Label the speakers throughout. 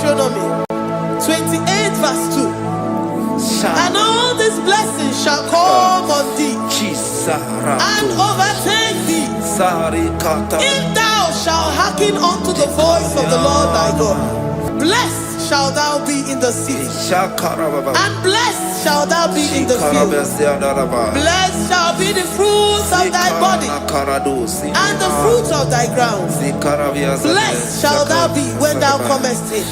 Speaker 1: Deuteronomy 28 verse 2. And all these blessings shall come on thee and overtake thee if thou shalt hearken unto the voice of the Lord thy God. Blessed shalt thou be in the city, and blessed shalt thou be in the field. Blessed shall be the fruits of thy body, and the fruits of thy ground. Blessed shalt thou be when thou comest in,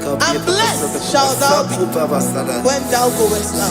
Speaker 1: and blessed shalt thou be when thou goest out.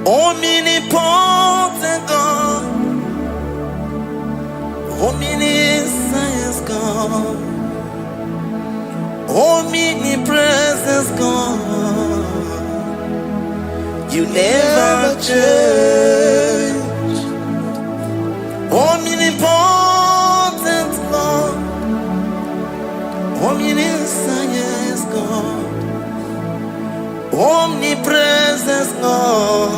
Speaker 1: Omnipotent God, omniscience God, omnipresence God, you never change. Omnipotent God, omniscience God, omnipresence God,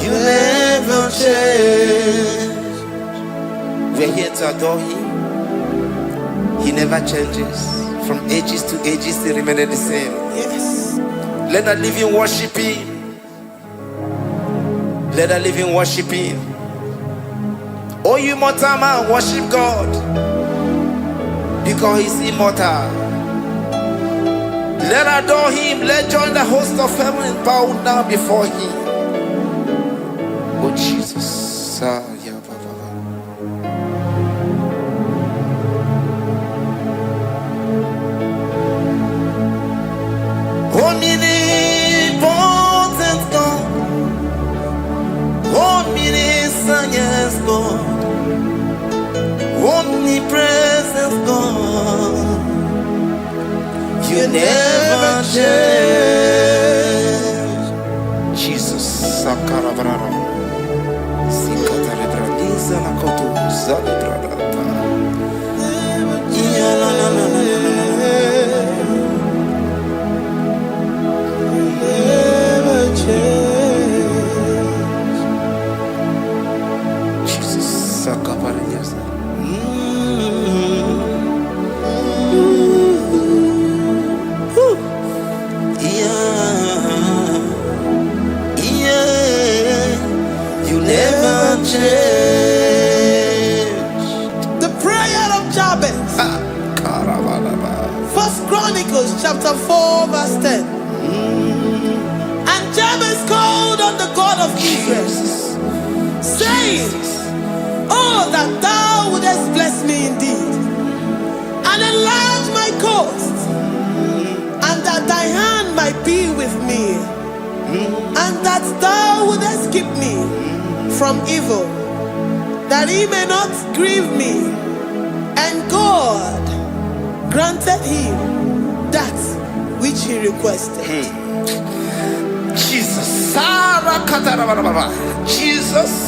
Speaker 1: you never change. We're here to adore Him. He never changes. From ages to ages, He remains the same. Yes. Let that living worship Him. Let that living worship Him. Oh, you mortal man, worship God, because He's immortal. Let adore Him. Let join the host of heaven and bow down before Him. Oh Jesus. Omnipotent God, omniscience God, omnipresence God, you never change. Sakarabrara. Sikatalebradiza la kotu zalebrada. Ya la la la la la. Never change. Jesus Sakaparias. You never change. The prayer of Jabez. First Chronicles chapter 4 verse 10. And Jabez called on the God of Israel, saying, oh, that thou wouldest bless me indeed, and enlarge my coast, and that thy hand might be with me, and that thou wouldest keep me from evil, that he may not grieve me. And God granted him that which he requested. Jesus, Jesus,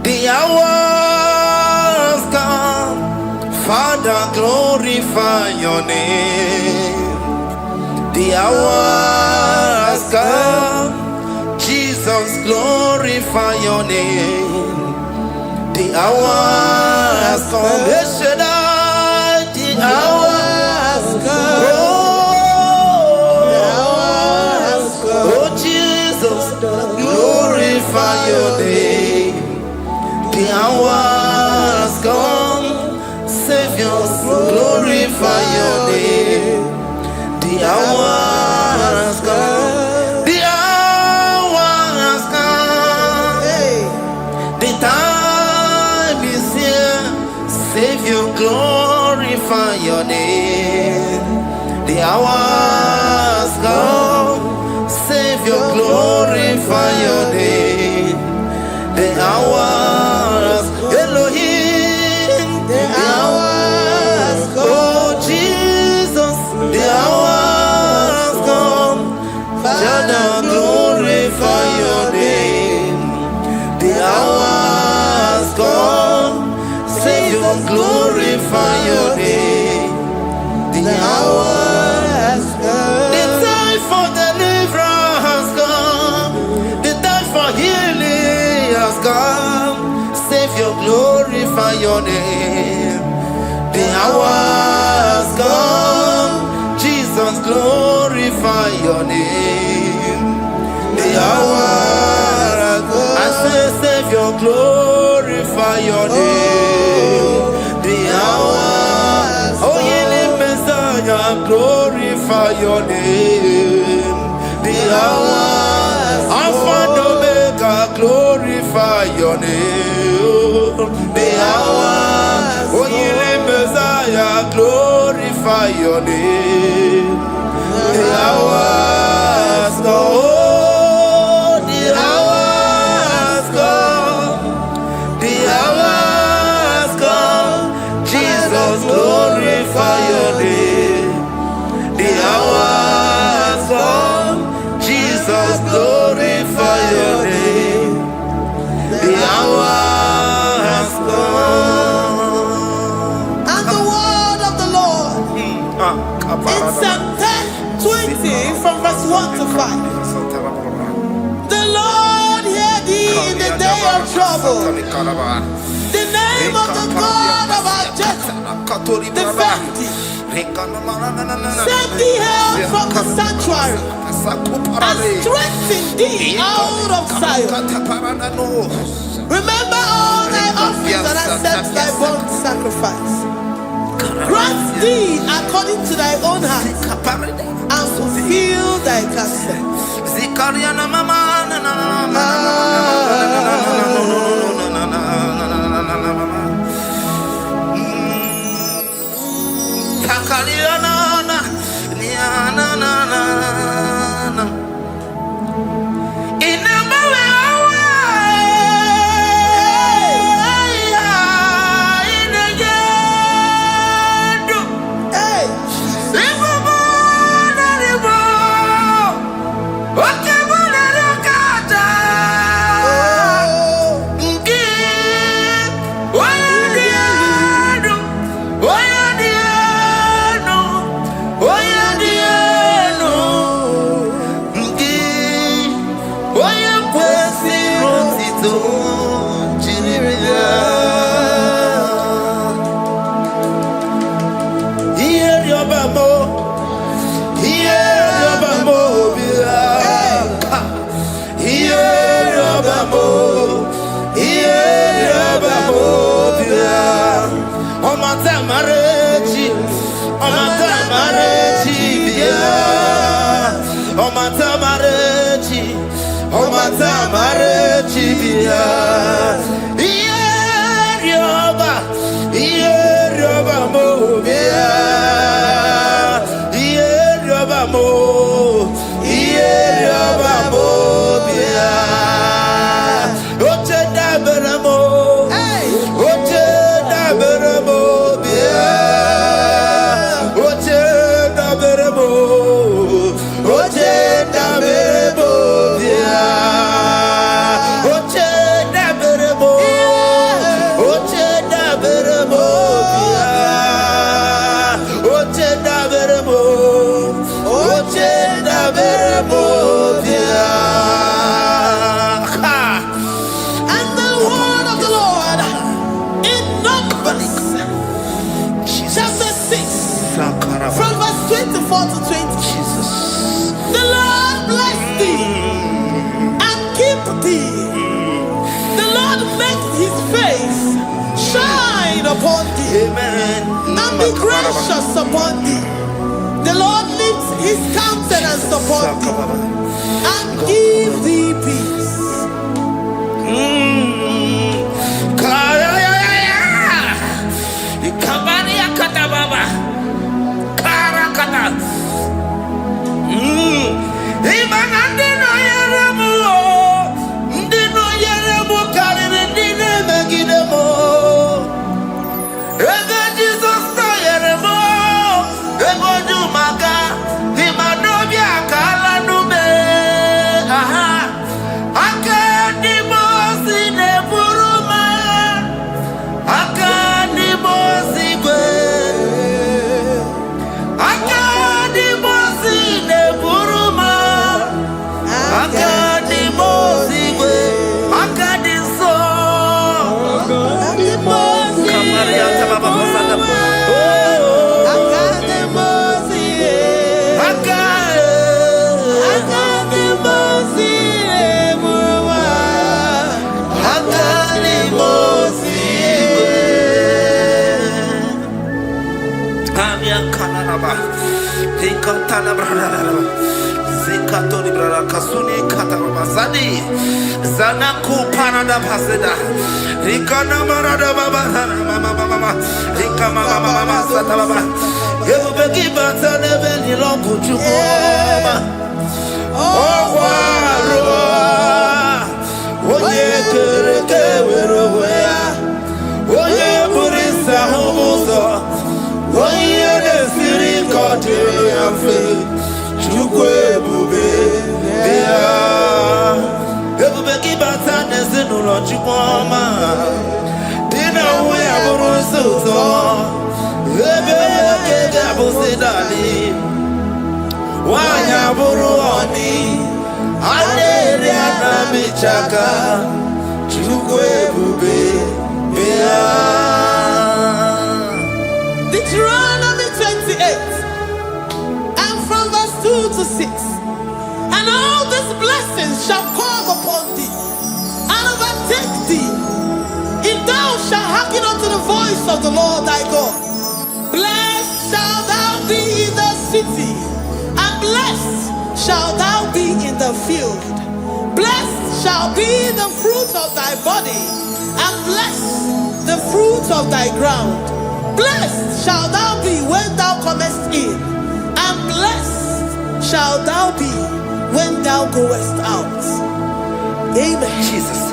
Speaker 1: the hours come, Father, glorify your name. The hours come, Jesus, glorify your name. The hours come, Shaddai, the hours come. Oh, Jesus, glorify your name. The hours come, Savior, glorify your name. The hours come, the hours come. The time is here, Savior, glorify your name. The hours come, Savior, glorify your name. The hours, Elohim, the hours come. Oh Jesus, the hours come. Father, glorify your name. The hours come. Savior, glorify your name. The hours come. The time for deliverance has come. The time for healing has come. Savior, glorify your name. The hours come. Jesus, glorify your name. The hours come. I say, Savior, glorify your name. The hours. Oh, healing Messiah, glorify your name. The hours. Alpha and Omega, glorify your name. The hours. Oh, healing Messiah, glorify your name. The hours come. Oh, the hours come. The hours come. Jesus, glorify your name. The hours come. Jesus, glorify your name. The hours come. And the word of the Lord in Psalm 10:20 from verse 1 to 5. The Lord hear thee in the day of trouble. The name of the God of our Jacob defend thee. Send thee help from the sanctuary and strengthen thee out of Zion. Remember all thy offerings and accept thy burnt sacrifice. Grant thee according to thy own heart and fulfill thy counsel. marechi, omata marechi bia. Ierioba mo bia. Ierioba mo bia. Oche da beramo. Oche da beramo bia. Oche da beramo. Oche da beramo bia. Oche da beramo. Oche da beramo bia. Oche da beramo. Oche da beramo bia. And the word of the Lord in Numbers chapter 6 from verse 24 to 20. Jesus. The Lord bless thee and keep thee. The Lord make his face shine upon thee. Amen. And be gracious upon thee. The Lord lifts his countenance upon thee and give thee peace. Zanaku Panada Paseda Rikana Marada Baba Mama Rikama Mama Satababa Yubeki Batana Beni Longu Chuma Oye Kereke Weroya Oye Burisa Homoso Oye Nesiri Kote Yafe Chukwe Bube Everybody bata nesenu lochikoma. Dina we aburusuzo. Ebe kege abusidali. Wanya buruoni. Adere anamichaka. Chukwe bube bea. Deuteronomy 28 and from verse 2 to 6. And all these blessings shall come upon thee and overtake thee, if thou shalt hearken unto the voice of the Lord thy God. Blessed shalt thou be in the city, and blessed shalt thou be in the field. Blessed shall be the fruit of thy body, and blessed the fruit of thy ground. Blessed shalt thou be when thou comest in, and blessed shalt thou be when thou goest out. Amen. Jesus.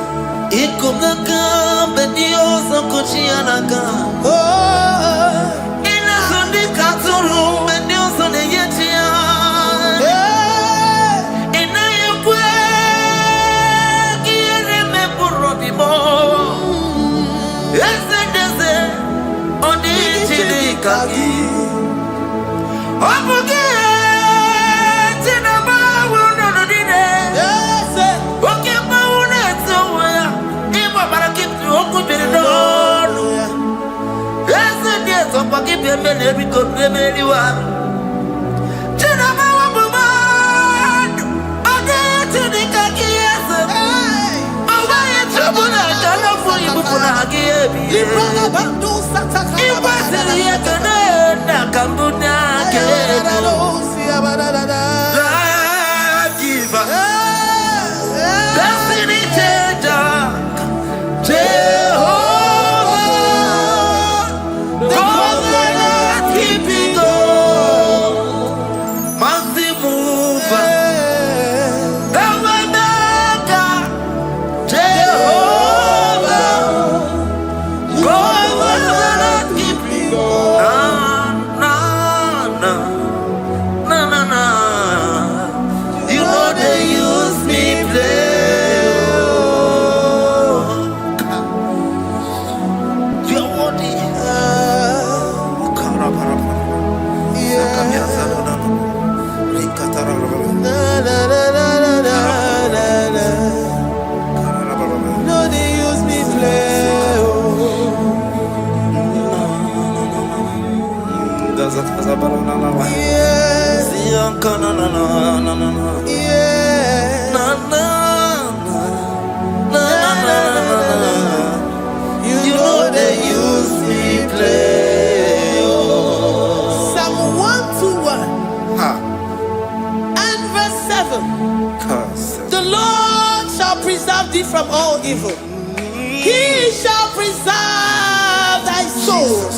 Speaker 1: heaven. The Lord shall preserve thee from all evil. He shall preserve thy soul.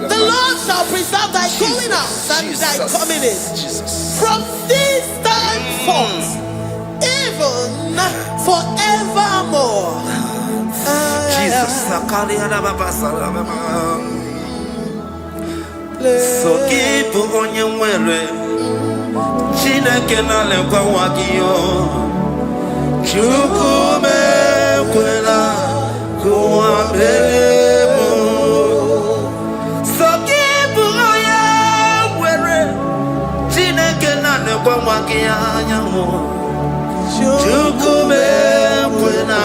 Speaker 1: The Lord shall preserve thy going out and thy coming in. From this time forth, even forevermore. Jesus. So keep on your way. Chineke na lekwa wagiyo. Chukume kwela kuwabemo. So keep on your way. Chineke na lekwa wagiyo. Chukume kwela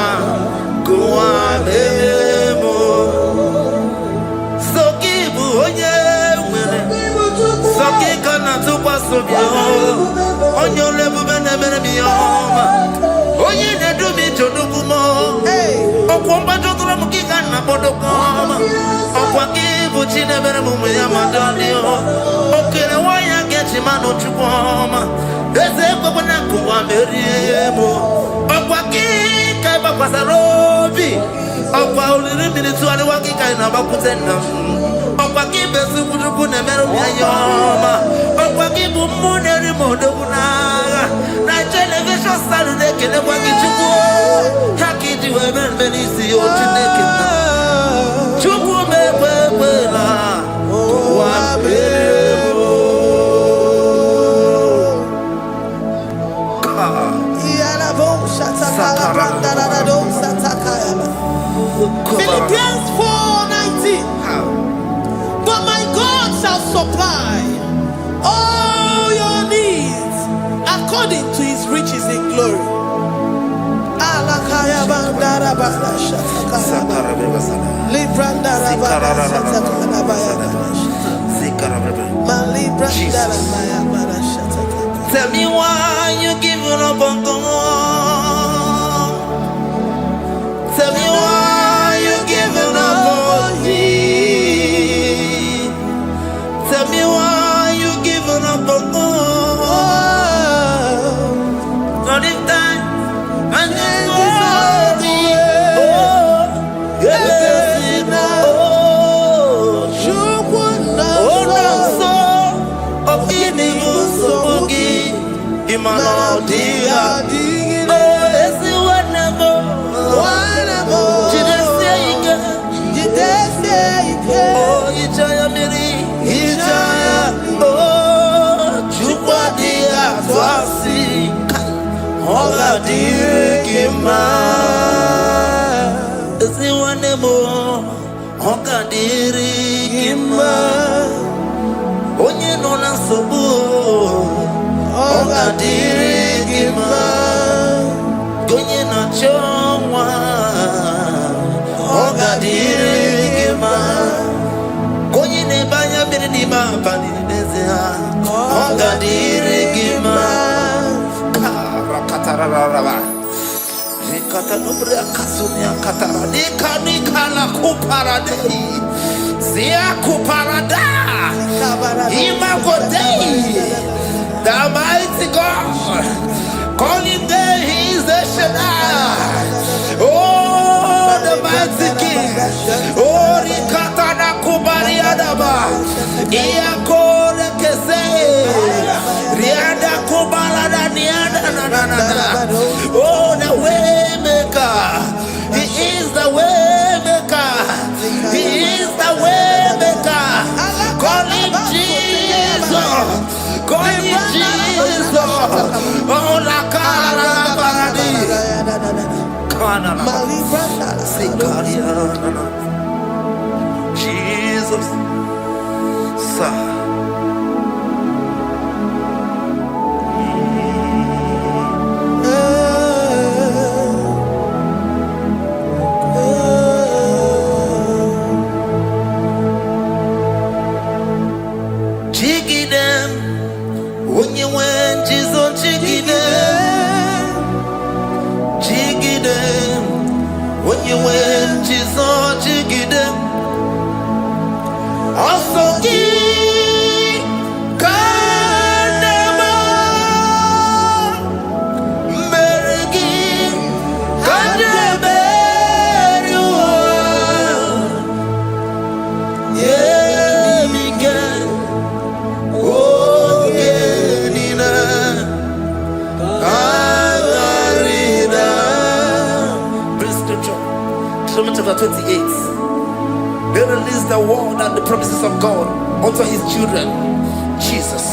Speaker 1: kuwabemo. So keep on your Sakikana to Pasubio, on your level, Oye, they do me to Dukumo, Okwambato Ramukana Bodokama, Okwakibuchi never Muyamadonio, Okay, why I get him out of Chupoma, there's a Babanaku, Meriemo, Okwaki, Kabapasarobi, Okwa only minutes to the Waki kind of Bakutena. Okwaki besu kudukune meru yayoma. Okwaki bumuneri modokuna. Na television Saturday kene waki chuku. Haki diwe benisi otineke na. Chuku mewewela. Wabebo. Philippians 4:19. But my God shall supply all your needs according to his riches in glory. Tell me why you giving up on God. Tell me why you giving up on me. Tell me why you giving up on God. Not in time and then glory. Oh, so of giving so the mighty God, calling there, he is the Shaddai. Oh, the mighty King. Oh, Rikatana Kubariadaba. Iakore Kese. Riada Kubalada Niada. Oh, the way maker. He is the way maker. He is the way maker. Call him Jesus. Call him Jesus. Oh, la cara baradi. Jesus. Also give Deuteronomy chapter 28. They release the word and the promises of God unto his children. Jesus.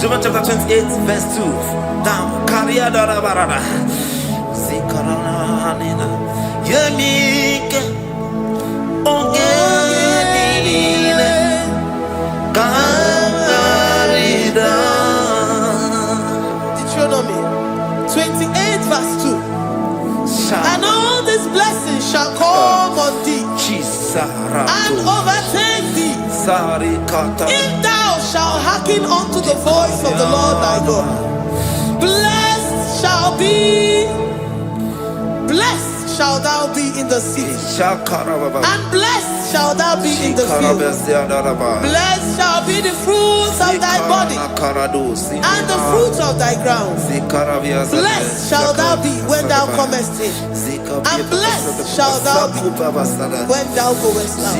Speaker 1: Deuteronomy chapter 28, verse 2. Down. Deuteronomy 28, verse 2. And all these blessings shall come on thee and overtake thee if thou shalt hearken unto the voice of the Lord thy God. Blessed shall thou be in the city, and blessed shall thou be in the field. Blessed shall be the fruits of thy body and the fruits of thy ground. Blessed shall thou be when thou comest in, and blessed shall thou be when thou goest out.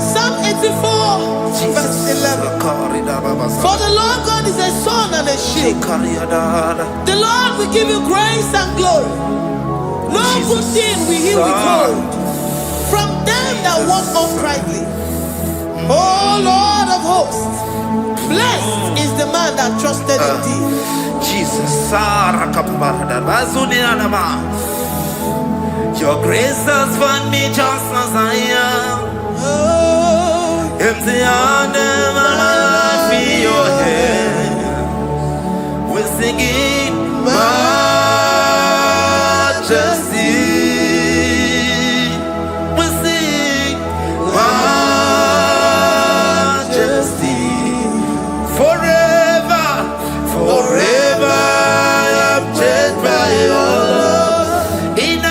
Speaker 1: Psalm 84, verse 11. For the Lord God is a sun and a shield. The Lord will give you grace and glory. No good thing will he withhold from them that walk uprightly. O Lord of hosts, blessed is the man that trusted in thee. Jesus. Your grace has found me just as I am. Empty handed, my life in your hand. We're singing majesty. We sing majesty. Forever, forever I'm changed by your love. In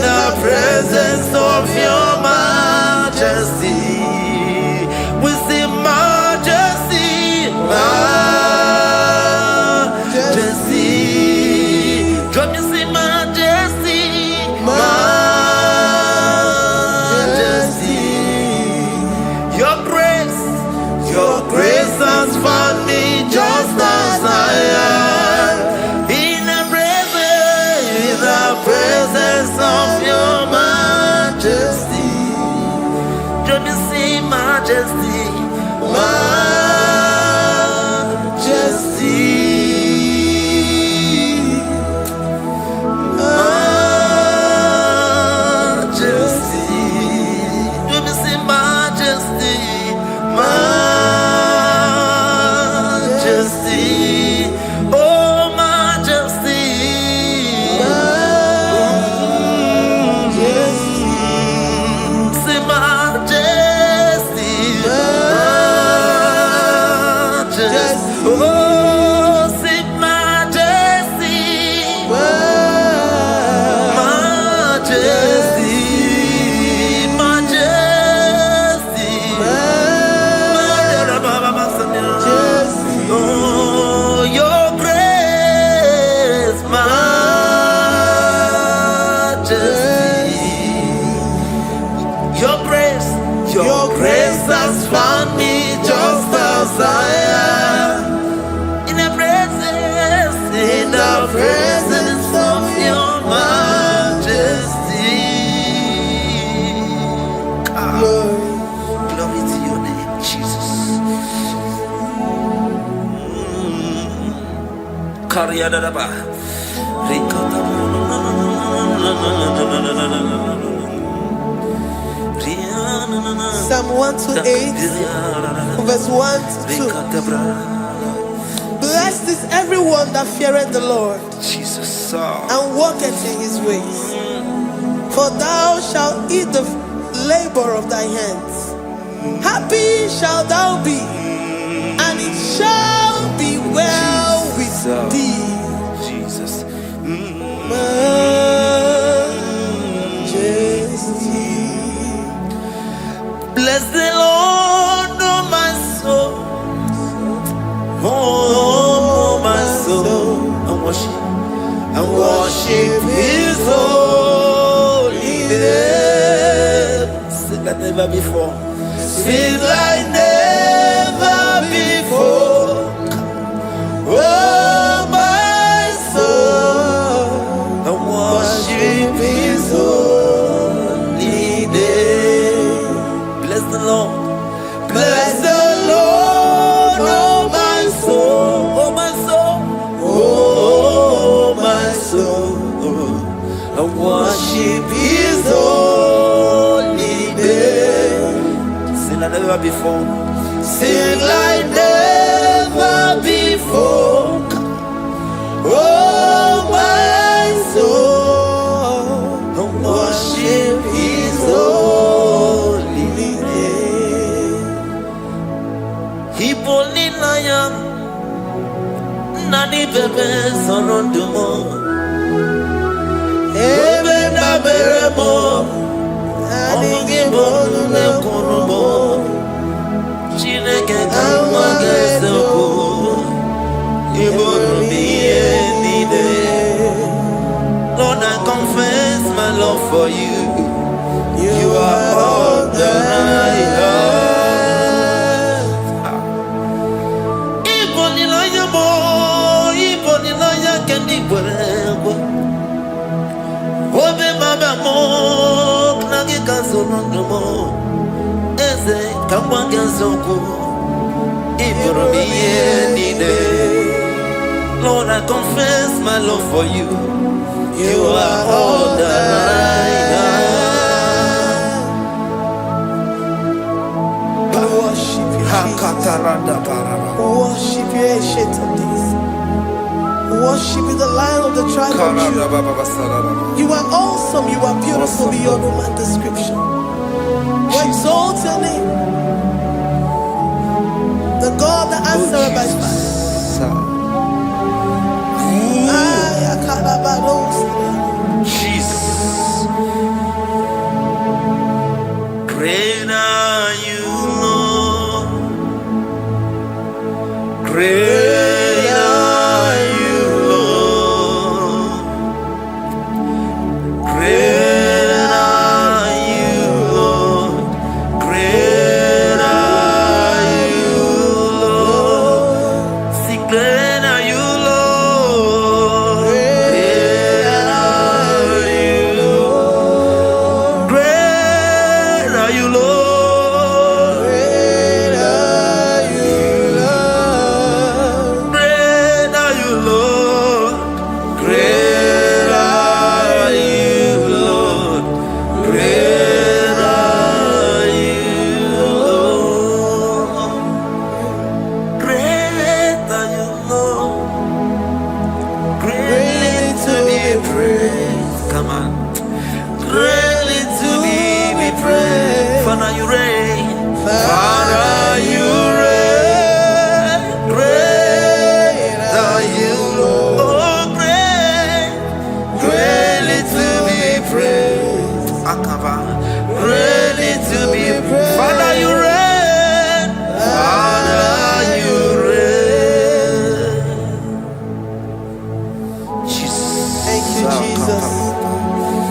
Speaker 1: the presence of your majesty, we see majesty, majesty. Come you see majesty, majesty. Your grace has found me just as I am. In the presence of your majesty. majesty. Your grace has found me just as I am. In the presence of your majesty. Glory to your name, Jesus. Psalm 128, verse 1 to 2. Blessed is everyone that feareth the Lord, Jesus, and walketh in his ways. For thou shalt eat the labor of thy hands. Happy shalt thou be, and it shall be well with thee. Jesus. Majesty. Bless the Lord, oh my soul. Oh, my soul. And worship his holy name. Sing like never before. Sing like never before. Oh, my soul. And worship his holy name. Bless the Lord. Bless the Lord, oh my soul, oh my soul, oh my soul, and worship his holy name. Sing like never before. Sing like never before. Oh my soul, and worship his holy name. Hipoli nayam nani bebe sorondumo ebe na beremo omugi bolu ne konumo chineke kama gesoko ibonu miye nide. Lord, I confess my love for you. You are all that I have. Obe mama mo knagi kazonomo eze kamwange zoko ibromi yenide. Lord, I confess my love for you. You are all that I have. Worship you, worship you, ancient of days. Worship you, the Lion of the tribe of Judah. You are awesome, you are beautiful beyond human description. We exalt your name, the God that answered by fire. Jesus. Great are you, Lord. Great.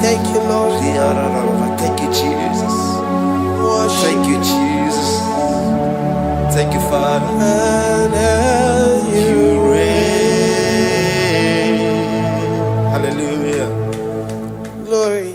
Speaker 1: Thank you, Lord.
Speaker 2: Thank you, Jesus.
Speaker 1: Worship.
Speaker 2: Thank you, Jesus. Thank you, Father.
Speaker 1: And
Speaker 2: You reign. Hallelujah.
Speaker 1: Glory.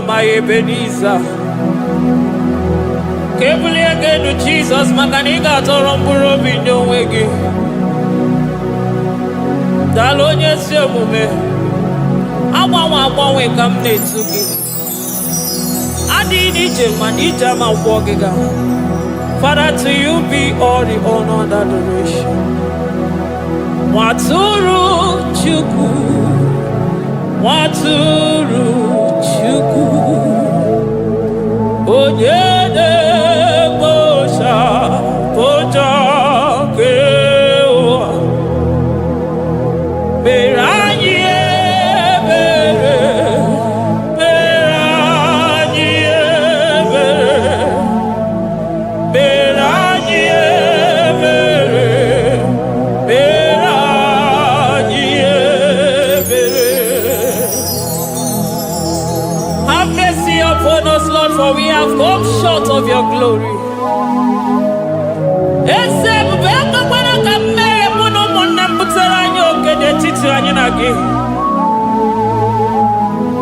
Speaker 3: My Ebenezer, Kebuli again to Jesus, Makanika Toromburo Bino Wegi. Dalonia Semume, Awa we come to give. Adi Nije Manija Mawagiga. Father, to you be all the honor and adoration. Waturu Chuku, Waturu. Onyede bosha poja kewa Beranye bere Beranye bere Beranye bere Beranye bere. Have mercy upon us, Lord, for we have come short of your glory.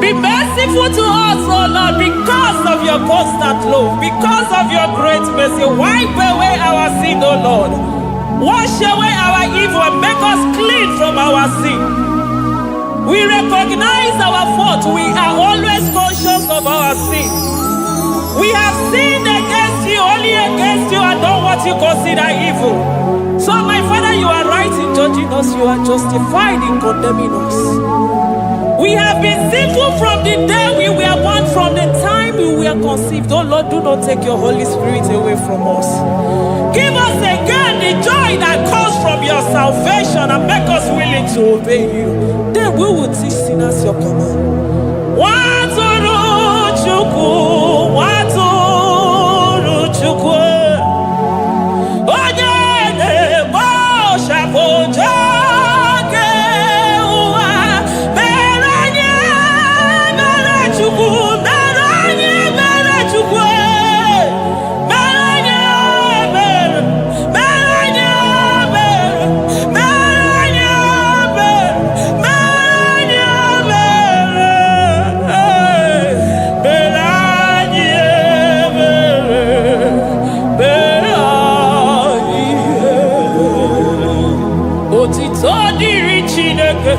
Speaker 3: Be merciful to us, oh Lord, because of your constant love, because of your great mercy. Wipe away our sin, oh Lord. Wash away our evil and make us clean from our sin. We recognize our fault. We are always conscious of our sin. We have sinned against you, only against you, and done what you consider evil. So, my Father, you are right in judging us. You are justified in condemning us. We have been sinful from the day we were born, from the time we were conceived. Oh Lord, do not take your Holy Spirit away from us. Give us again the joy that comes from your salvation and make us willing to obey you. Then we will teach sinners your command. Waturu Chukwu, Waturu Chukwu. Onyede bosha poja kewa. Beranye bere Chukwu, beranye bere Chukwu. Beranye bere, beranye bere, beranye bere, beranye bere, beranye bere, beranye. Otito diri Chineke.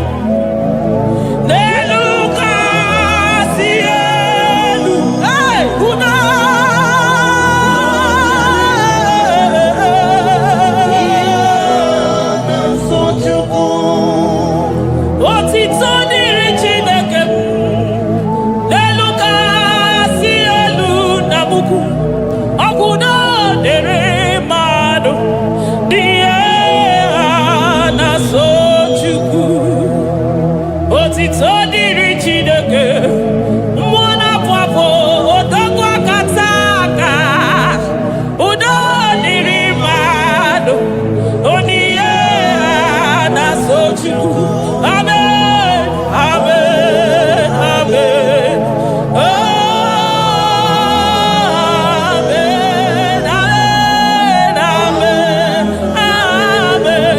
Speaker 3: Amen. Amen. Amen. Amen. Amen. Amen.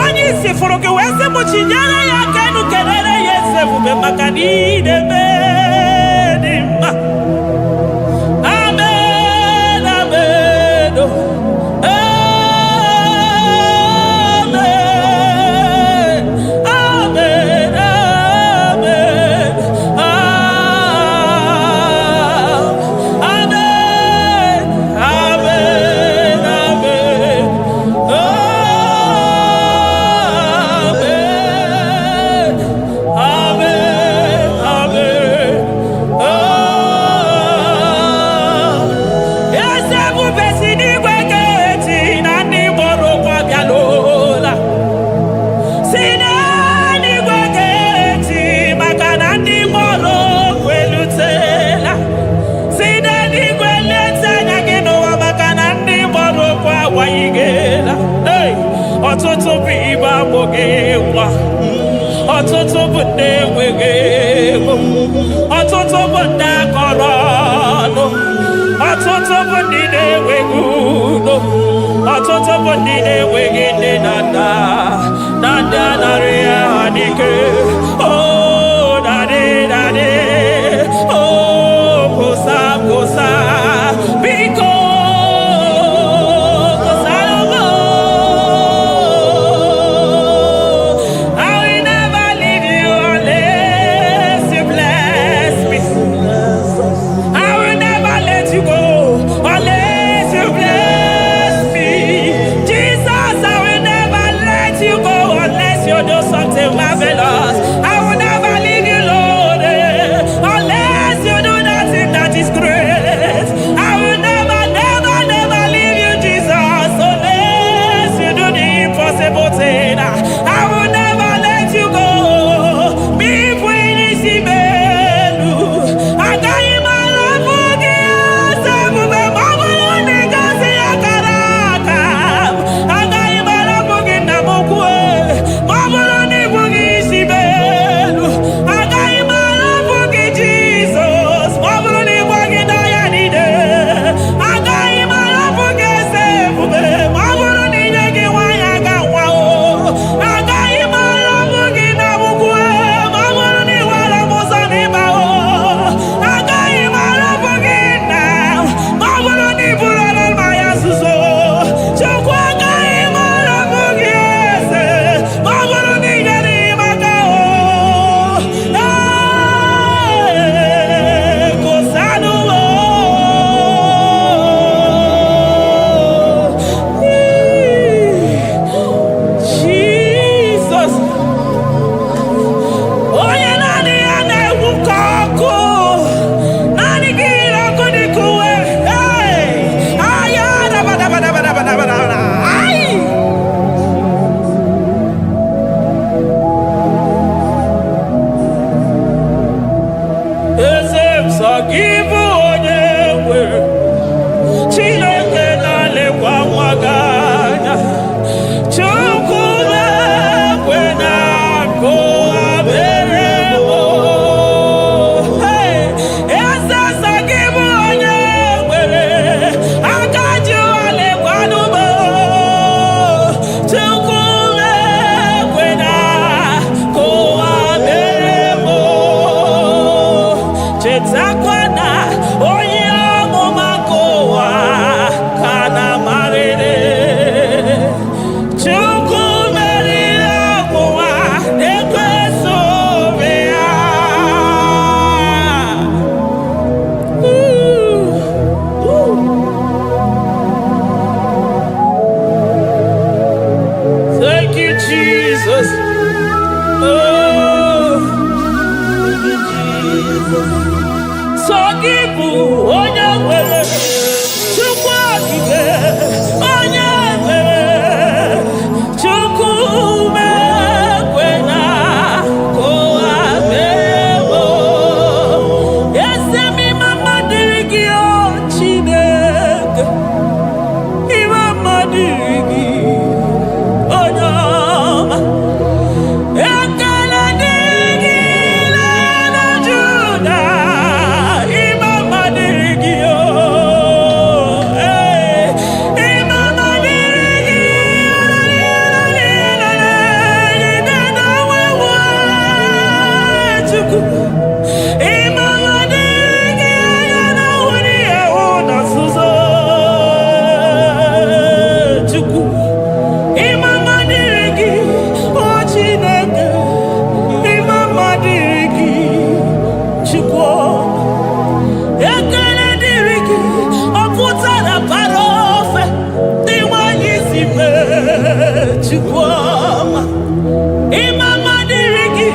Speaker 3: onye isi fụrụ gị wee sị m chinyere ya aka enu kelere ya eze ebube maka na idebe dị mma. Amen. Amen. Amen. Ọtụtụ bụ ibe agbụghị nwa, ọtụtụ bụ ndị enweghị ego, ọtụtụ bụ ndị akọrọ ọnụ, ọtụtụ bụ ndị na-enweghị udo, ọtụtụ bụ ndị na-enweghị nne na nna, na ndị anarị ya n'ike. Oh, daddy, daddy, oh, kosa, kosa, biko. Zakwana Oh, Jesus. So give onye nwere Chukwu okike onye mere Chukwu mekwena ka ụwa mewo. Eze m mama dịrị gị o Chineke, mama dịrị gị onye ọma. Ekele dịrị gị n'ala Juda, mama dịrị gị o. Mama dịrị gị Chukwu. Mama dịrị gị anya na nwere ewu na nzuzo Chukwu. Mama dịrị gị o Chineke, mama dịrị gị Chukwu. Ekele dịrị gị ọ pụtara bara ofe dị nwanyị si mee Chukwu ọma. Mama dịrị gị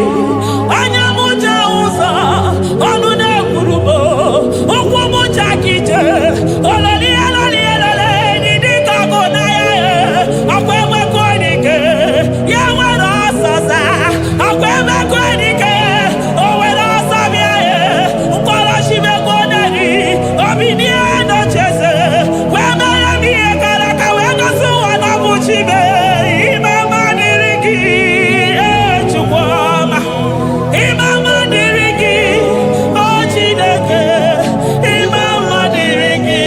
Speaker 3: anya m ja ụzọ ọnụ na-ekwuru m ụkwụ m ja gị jee ololi eloli elele dị dịka ọgụ na ya ọkwa emekọ dike ya nwere ọsọsa ọkwa emekọ dike o nwere ọsọ bịa ya mkpọrọchimego neri obinie nocheze wee mere m ihe gara aka wee gosi ụwa na bụ chibe. Mama dịrị gị Chukwu ọma. Mama dịrị gị o Chineke, mama dịrị gị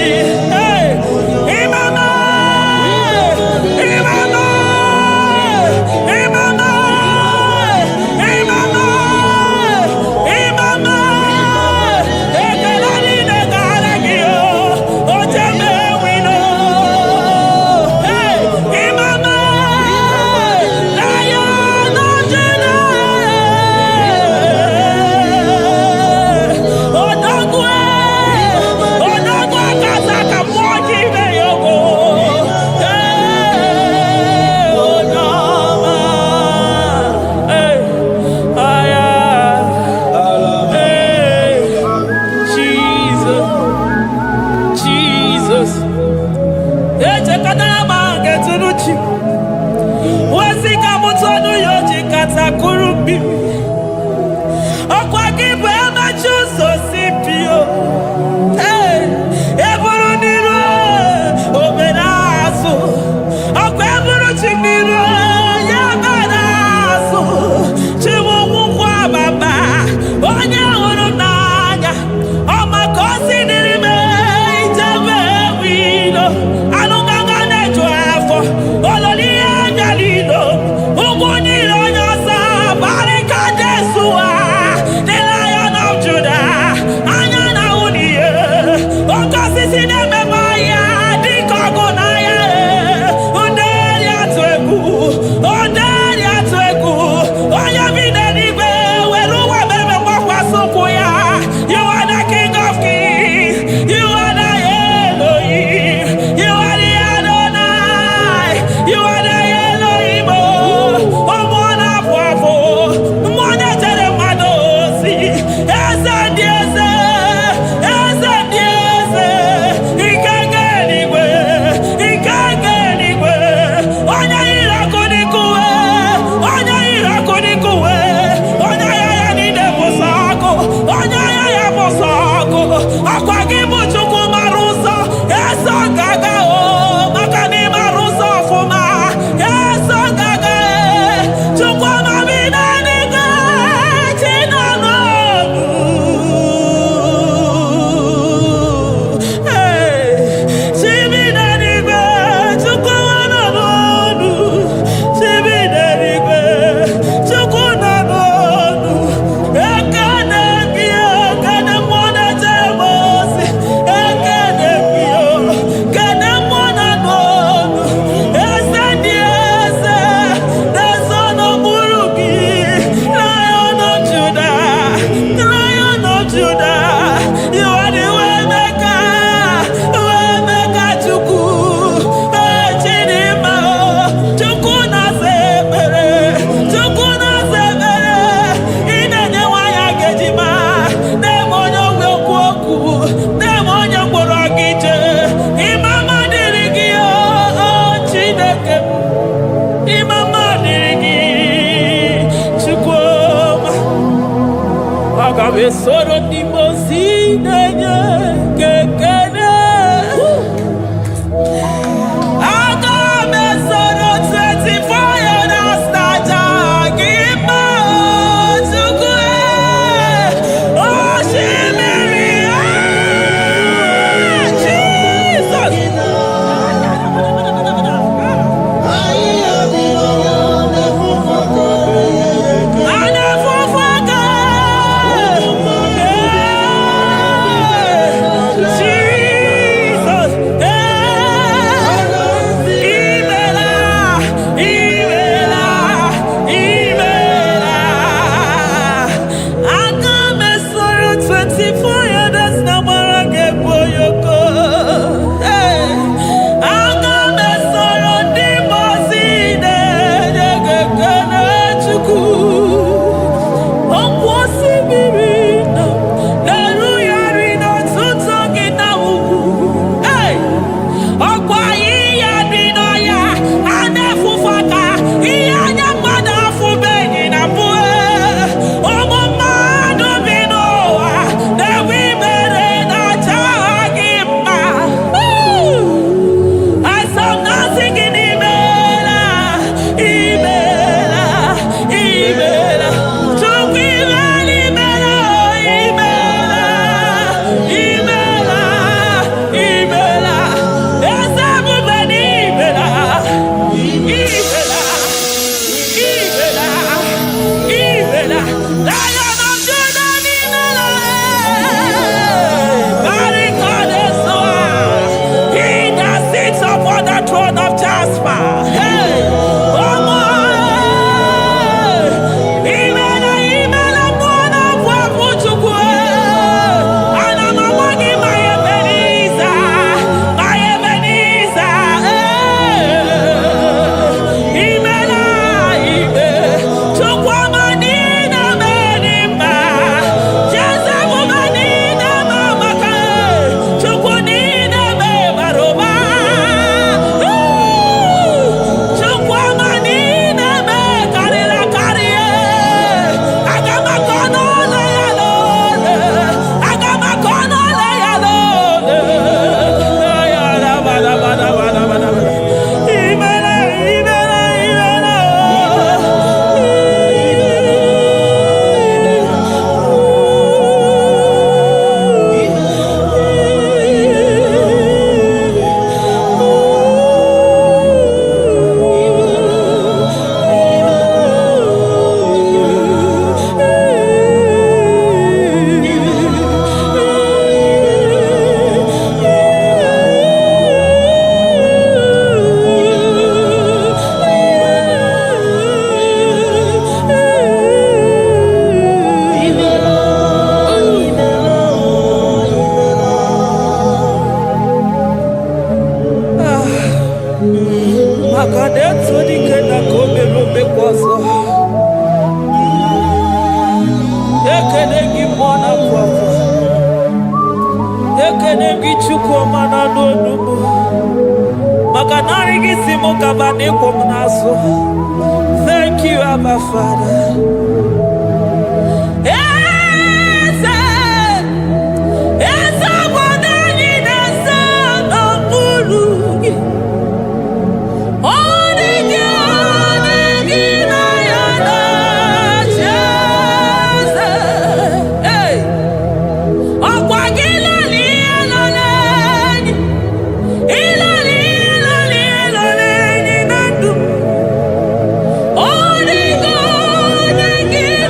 Speaker 3: mama ekele niile gara gị o jeme wino mama na ya nọjere odogwu akaza ka mmụọ gị ime ya ogo onye ọma aya Jesus, Jesus. Echekọtara m nke tụrụ chi ozi ka m tọnụ ya oji kata kụrụ mmiri ọkwa gị bụ emechi ụzọ si pio eburu n'iru obere azụ ọkwa eburu chi n'iru ya bara azụ chiwụkwụkwọ ababa onye hụrụ n'anya ọma ka o si dịrị m ijebe wilo anụgaga na-eju afọ ololi ihe anya niile ụgwọ niile onye ọsọ Besoro di mosine kekene. Aga besoro 24 years naja gima tukue. Oh shimiri Jesus. Thank you, Abba Father. Again.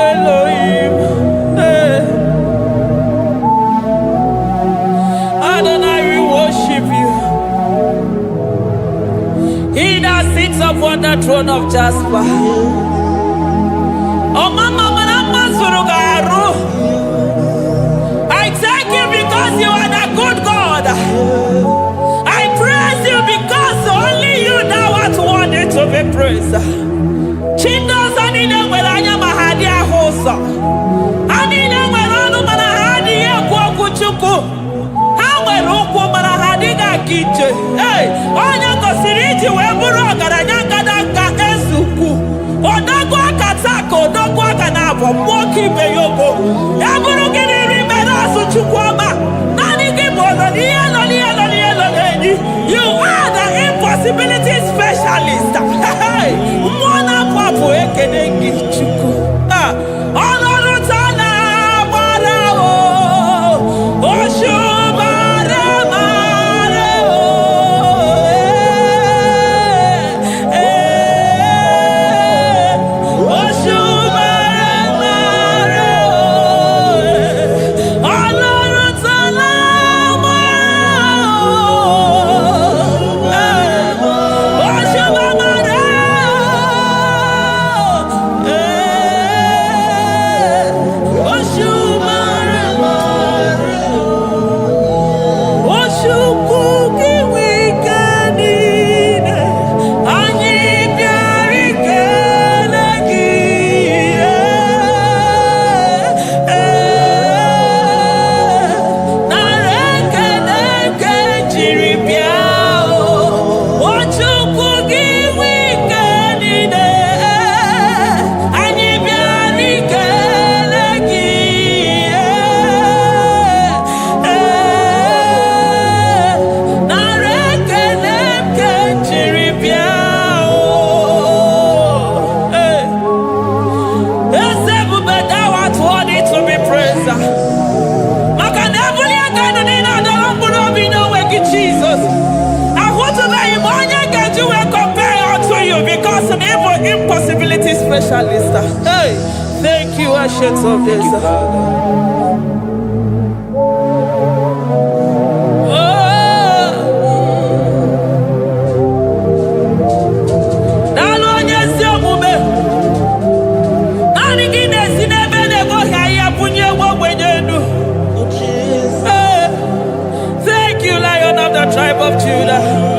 Speaker 3: Elohim. Hey. Adonai, we worship you. He that sits upon the throne of Jasper. Oh, Mama, I thank you because you are the good God. I praise you because only you now are worthy to be praised. Chindos anine welanya mahadi ahosa. Anine welanu manahadi ya kwa kuchuku. Hawe ruku manahadi ga kiche. Hey, onya kosiriji weburu agaranya kadaka esuku. Odagwa katako, odagwa kanabo, mwoki beyoko. Yaburu gini rimena suchukwama. Nani gibono, nielo. You are the impossibility specialist. Mwana papu ekenengi chuku. Olorutana marao. Oshubare marao. Impossibility specialist. Hey, thank you, Ancient of Days. Thank you, Lion of the tribe of Judah.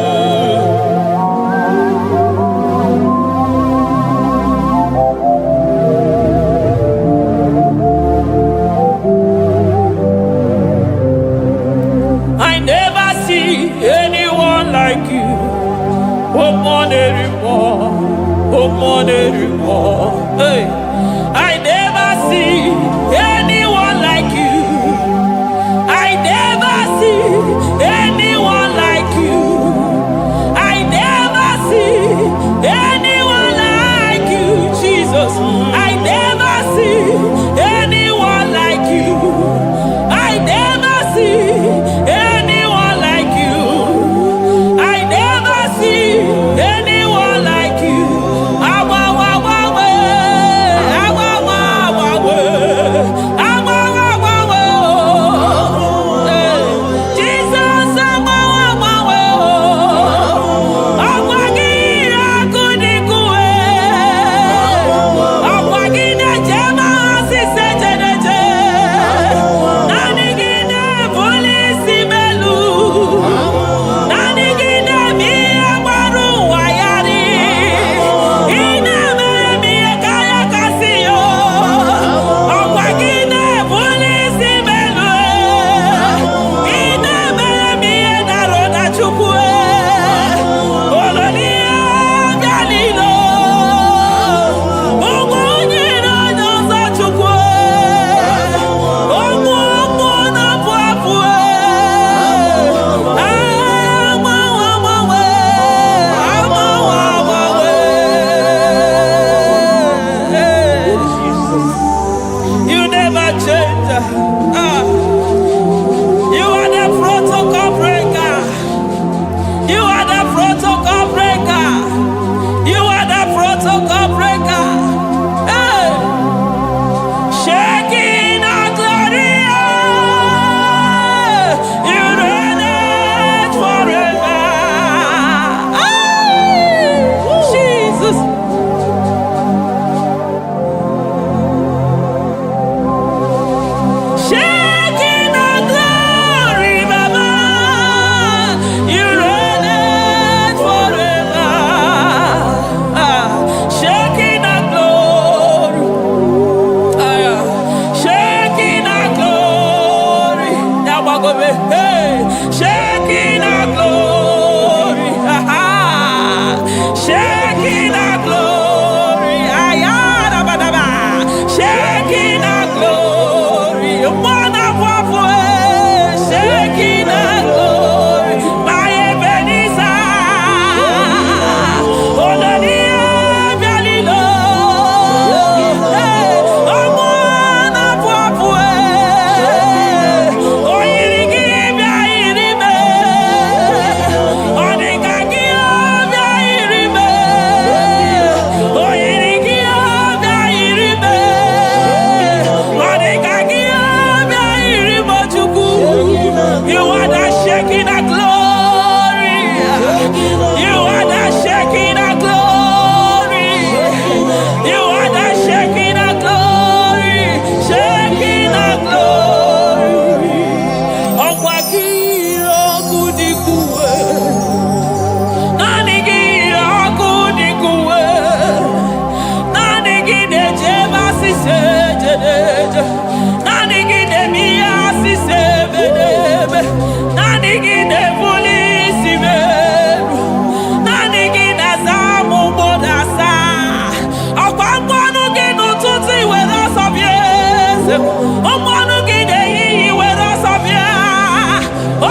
Speaker 3: Ọmọnụ gị na-eyiyi were ọsọ bịa.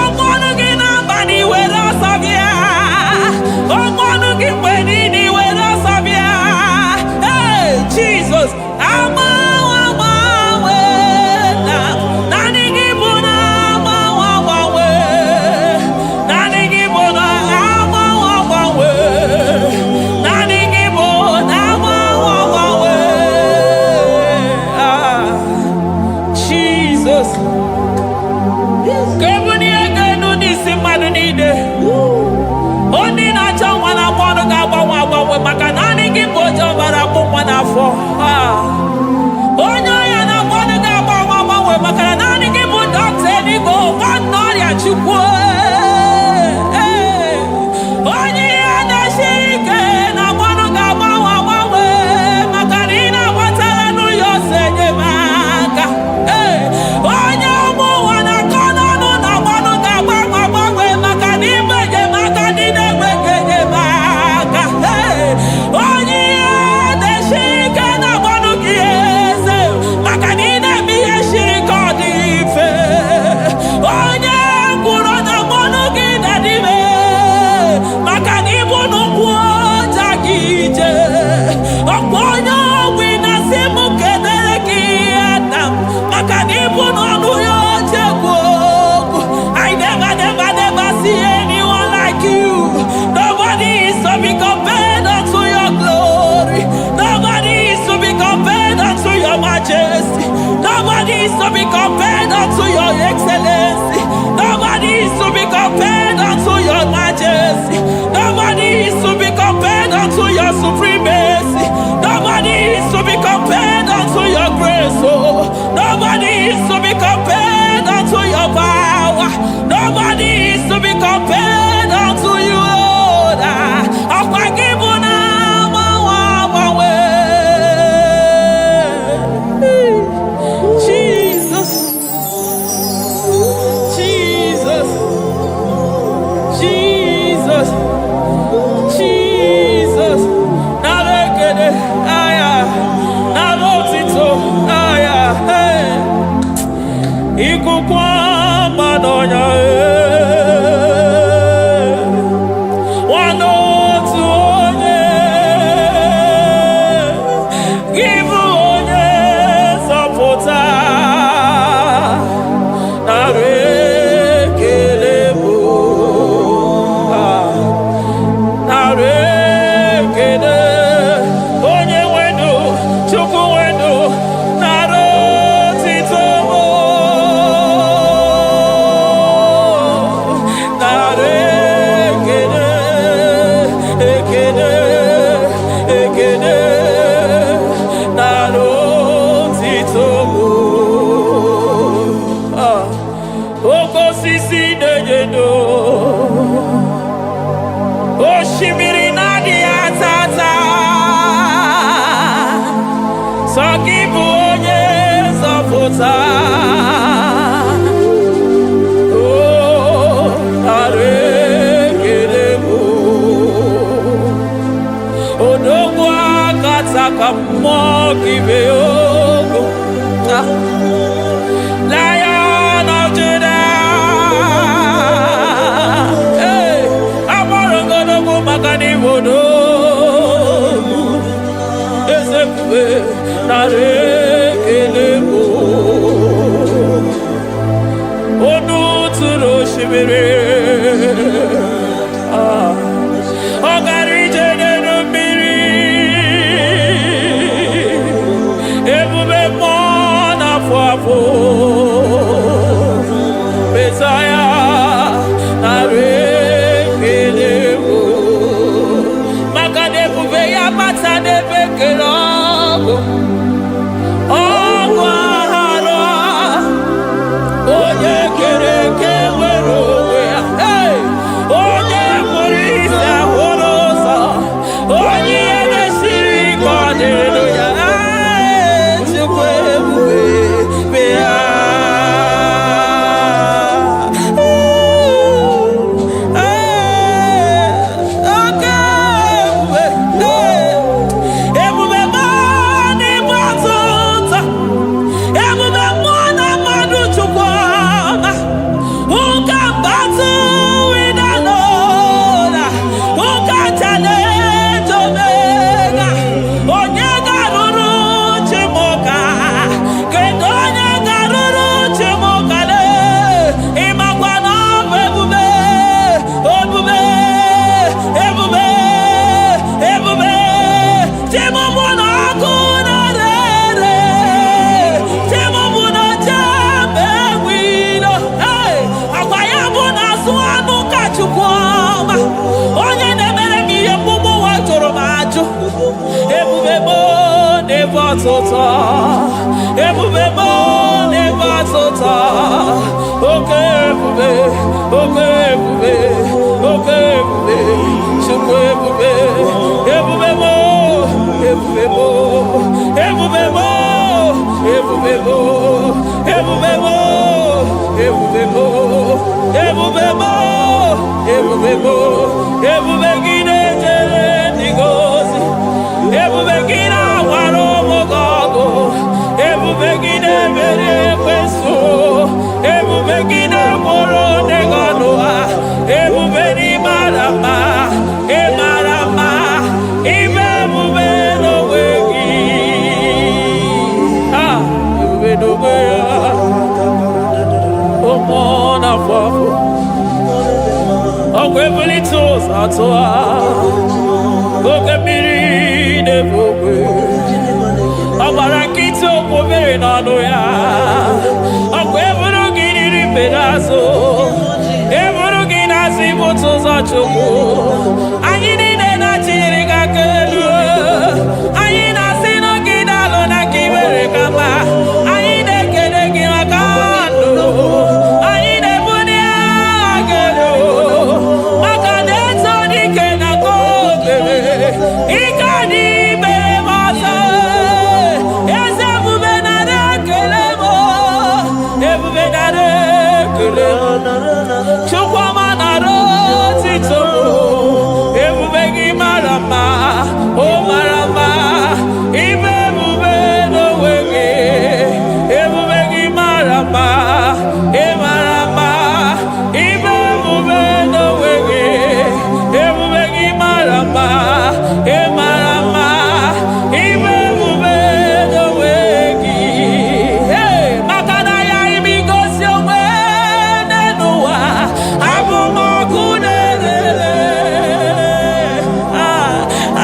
Speaker 3: Ọmọnụ gị n'abalị were ọsọ bịa. Ọmọnụ gị mgbe niile were ọsọ bịa. Hey, Jesus, agbanwe na naanị gị bụ na agbanwe. Naanị gị bụ na agbanwe. Naanị gị bụ na agbanwe. Jesus. Kebuni egenu n'isi mmadụ niile. Onye na-achọ nwa na-agba ọnụ ga-agbanwe maka naanị gị bụ oje ọbara akpụ nwa n'afọ. Onye ọya na-agba ọnụ ga-agbanwe maka na naanị gị bụ dọkịta eluigwe nwanne ọrịa Chukwu. Onye ihe na-esiri ike na-agba ọnụ ga-agbanwe maka na ị na-agbatara n'ụyọ ose enyemaka. Onye ụmụ ụwa na-akọ n'ọnụ na-agba ọnụ ga-agbanwe maka na ime enyemaka ndị na-enweghị enyemaka. Onye ihe na-esiri ike na-agba ọnụ gị eze maka na ị na-eme ihe siri ike ọ dị mfe. Onye kwuru na-agba ọnụ gị na-adịme maka na ịbụ n'ụkwụ ọja gị ije. Ọkwa onye ogbi na-asị m kedere gị ada maka na ịbụ n'ọnụ ya oche egwu okwu. I never see anyone like you. Nobody is to be compared unto your glory. Nobody is to be compared unto your majesty. Nobody is to be compared unto your excellency. Nobody is to be compared unto your majesty. Nobody is to be compared unto your supremacy. Nobody is to be compared unto your grace. Oh, nobody is to be compared unto your power. Nobody is to be compared unto you, Lord. Jesus, Jesus, Jesus, Jesus. Narekede, aya, narotito, aya, hey. Ikukwa madonya, wanotu onye, givu onye sapota, narekele bo, narekele onye wenu, Chukwu wenu, narotito mo. Oshimiri nadi atata Sokibu onye zọpụta. Oh, arekele mo Odogwu akata ka mmụọ gibe ogo. Lion of Judah. Hey, amọrọgodogwu maka n'ibodo. Ezekwe narekele mo Onu tụrụ osimiri. Ọ gara ije n'elu mmiri. Ebube mmụọ na-afụ afụ. Mesaya narekele mo maka na ebube ya bata n'ebe kere ọgụ. Ọgụ aghara onye kere eke nwere onwe ya. Hey! Onye kpụrụ isi ahụrụ ụzọ. Onye ihe na-esiri ike ọ dịrị ya. Chukwu ebube be ya. batota. Ebube mo ne batota. Okay, ebube. Okay, ebube. Okay, ebube. Chukwu ebube. Ebube mo. Ebube mo. Ebube mo. Ebube mo. Ebube mo. Ebube mo. Ebube mo. Ebube mo. Ebube gide jere digozi. Ebube gide waro mogogo. Ebube gide mere kweso. Ebube gide moro neganoa. Ebube ni marama. E marama. Ibe ebube no wegi. Ah, ebube no wegi. Omona fafo. Okwebuli tos atoa. Okebiri de bokwe. Abarakito kobere nano ya. Okwebulu giri pedazo. Ebulu ginasi botos achoko. Anyini de na chiriga kelu. Anyina sino gidalo na kibere kama. Anyine kede gimakando. Anyine bunia gelo. Makadeto di kena kobebe. Ikadi bere masa. Eze bubenare kelemo. Ebubenare kelemo. Chukwa manaro tito. Ebubegi marama. Oh marama. Ibe bube no wege. Ebubegi marama. E marama. Ibe bube no wege. Ebubegi marama. E marama. Ibe bube no wege. Hey, makana ya imigosi owe nenua. Abu makunere.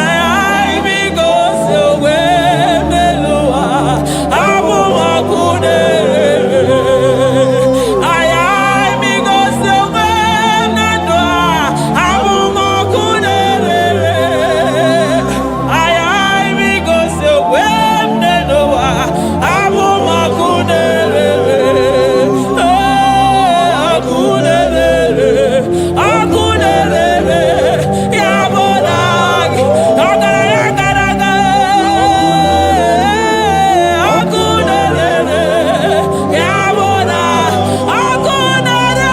Speaker 3: Ay imigosi owe nenua. Abu makunere. Ay imigosi owe nenua. Abu makunere. Ay imigosi owe nenua. Abu makunere. Akunere. Yabonagi. Agaraga. Akunere. Yabona. Akunere.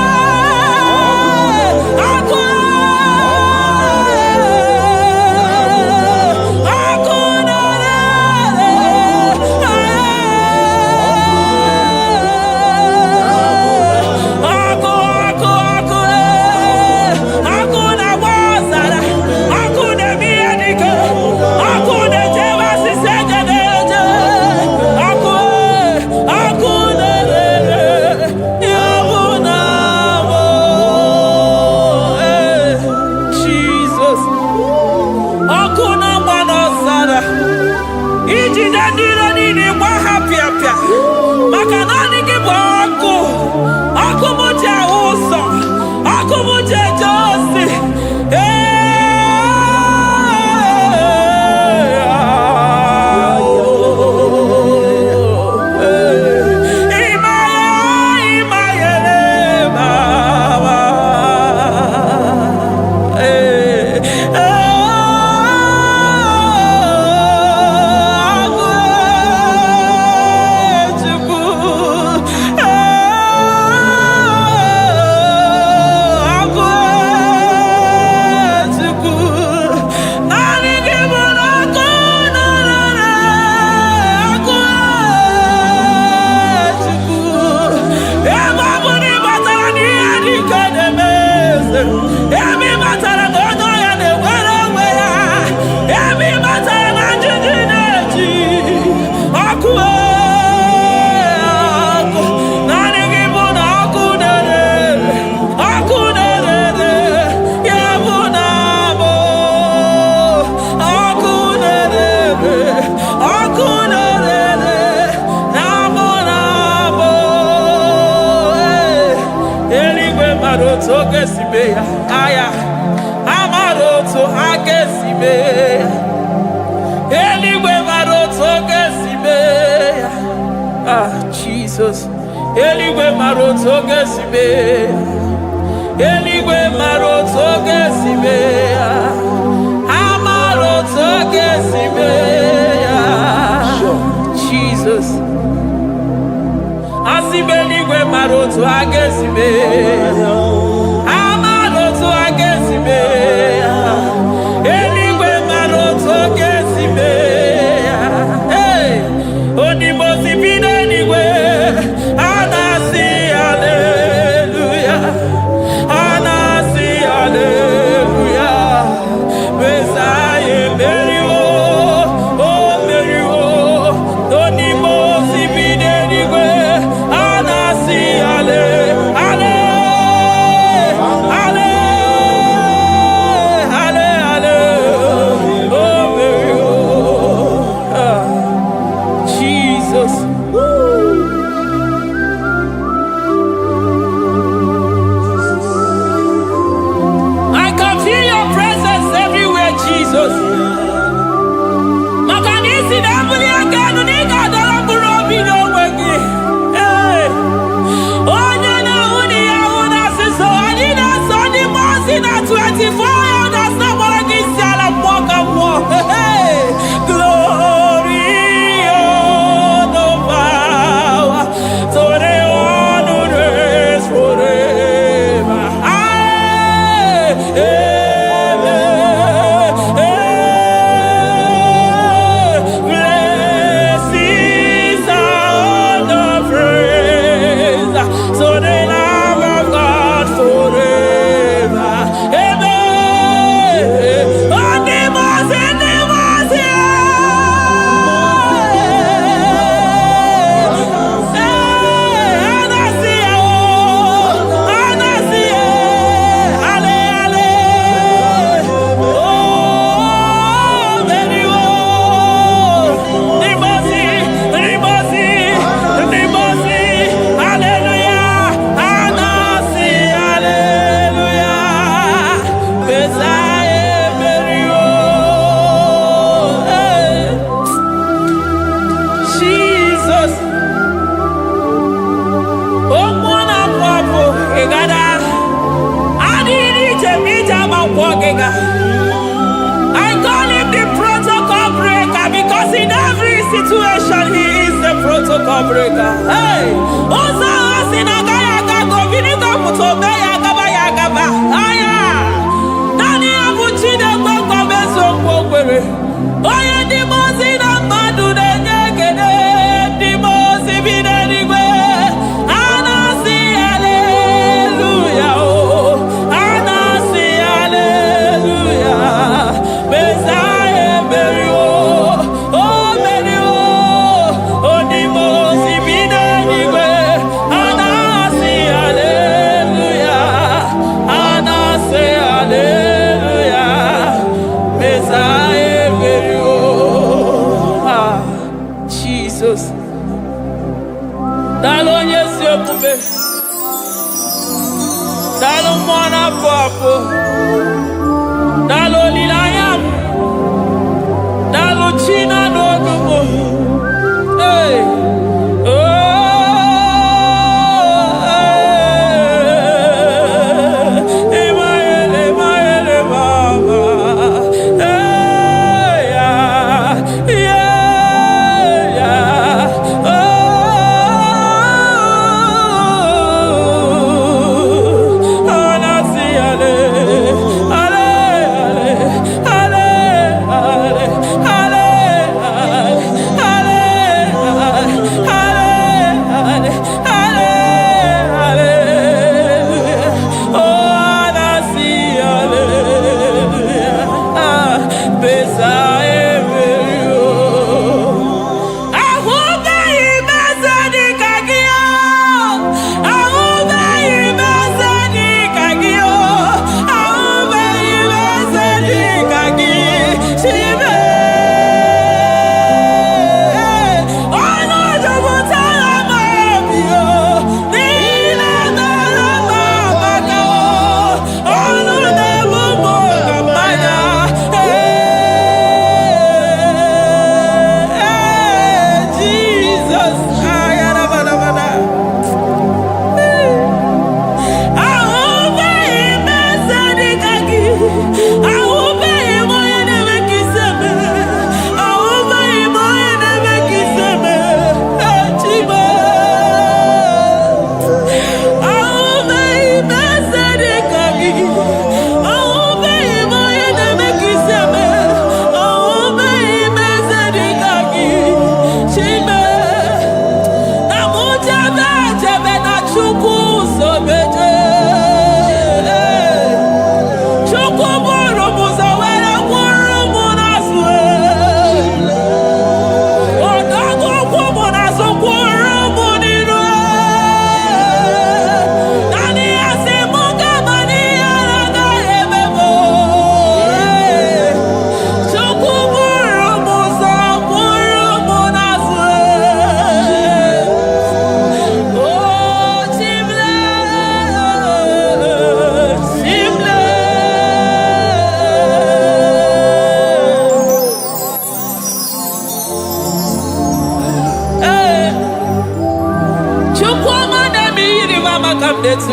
Speaker 3: Jesus. Akuna manosara. Iji dandiro nini kwa hapia. Makanani kiboko. Akumuche uso. Akumuche josi. Aya, amaroto agesibe, eligwe maroto agesibe. Jesus. Eligwe maroto gesibe. Eligwe maroto gesibe. Amaroto gesibe. Jesus. Asibeligwe maroto agesibe. Amaroto agesibe. Eligwe maroto gesibe. Hey, onimosi bide eligwe. Anasi hallelujah. Anasi hallelujah. Messiah Mary oh Mary oh. Onimosi bide eligwe. Anasi hallelujah. I call him the protocol breaker because in every situation he is the protocol breaker. Hey, Osa Asinaga Yagago, Vinika Mutobe Yagaba Yagaba. Aya, Nani Abuchina Boko Beso Bokwe. Oya Dimosina Madu de Negede, Dimosi Binanigwe. Anasi hallelujah. Anasi hallelujah. Messiah Mary oh Mary oh Dimosi Binanigwe. Anasi hallelujah. Anasi hallelujah. Messiah Mary Jesus. Dalo nyesi omume. Dalo mwana papo. Dalo lilayam. Dalo china nogumo. Hey.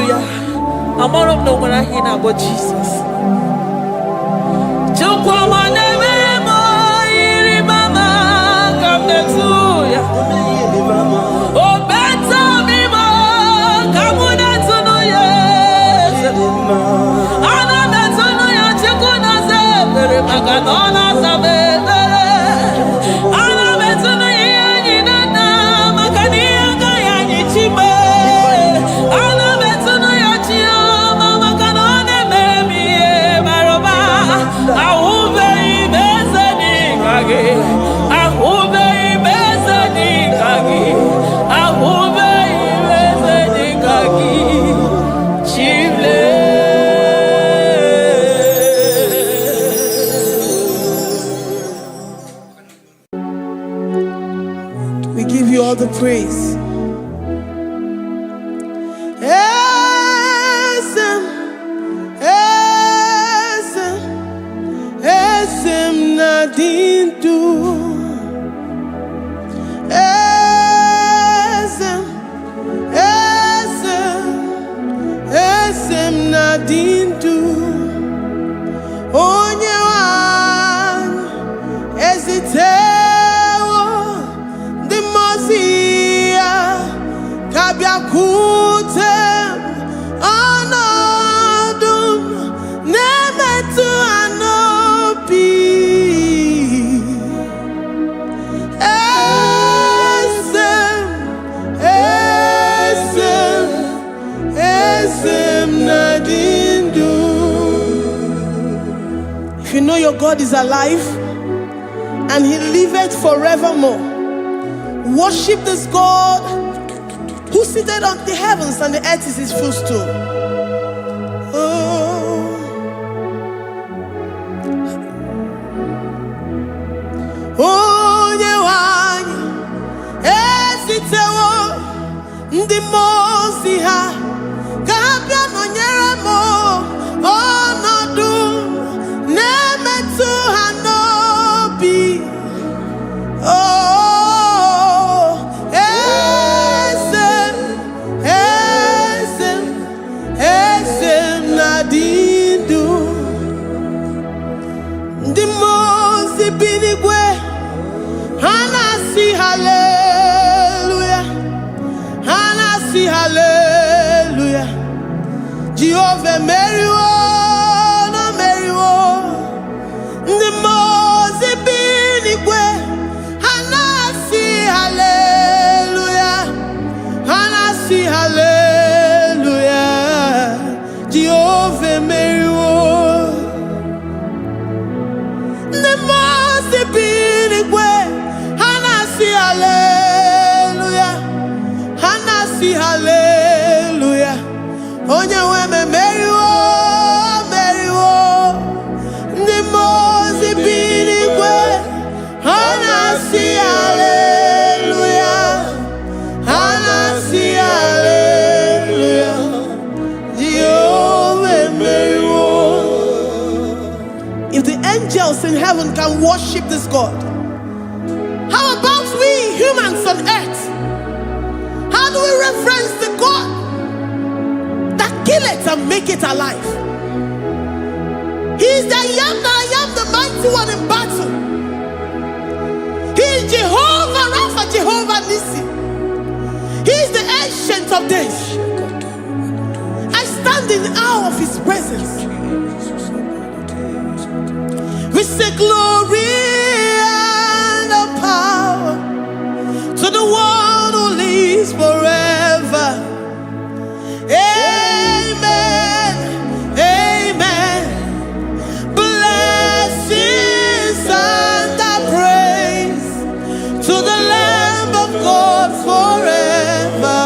Speaker 3: ya. Amara no when I hear about Jesus. Chukwa neme mo iri mama come to ya. Oh better me mo come to no ya. Ana better no ya chukuna se pere maganona sabe. Ana better no ya ni na makania ga ya ni chibe. Ana better no ya chi mama kanone baby maroba. Ahube ibezeni kage. Ahube ibezeni kage. Ahube ibezeni kage. Chile.
Speaker 1: We give you all the praise. Esem nadindu. Esem nadindu. Onye wan ezitewo the mozia kabia kutem anadum nemetu anopi esem nadindu. If you know your God is alive and he liveth forevermore, worship this God who seated on the heavens and the earth is his footstool. Onye wanyi esitewo ndị mozi ha kabia nonyere mo ọnọdụ na-emetụ ha n'obi. Esem nadindu. Ndị mozi bi n'igwe ha na-asị haleluya, ha na-asị haleluya. Jehova meriwo na meriwo. Ndị mozi bi n'igwe ha na-asị haleluya, ha na-asị haleluya. Jehova meriwo. Ndị mozi bi n'igwe ha na-asị haleluya, ha na-asị haleluya. Onye nwe m meriwo, meriwo. Ndị mozi bi n'igwe ha na-asị haleluya, ha na-asị haleluya. Jehovah meriwo. If the angels in heaven can worship this God, how about we humans on earth? How do we reverence the God that kill it and make it alive? He is the I am, the mighty one in battle. He is Jehovah Rapha, Jehovah Nissi. He is the ancient of days. I stand in awe of his presence. We say glory and the power to the one who lives forever. Amen, amen. Blessings and the praise to the Lamb of God forever.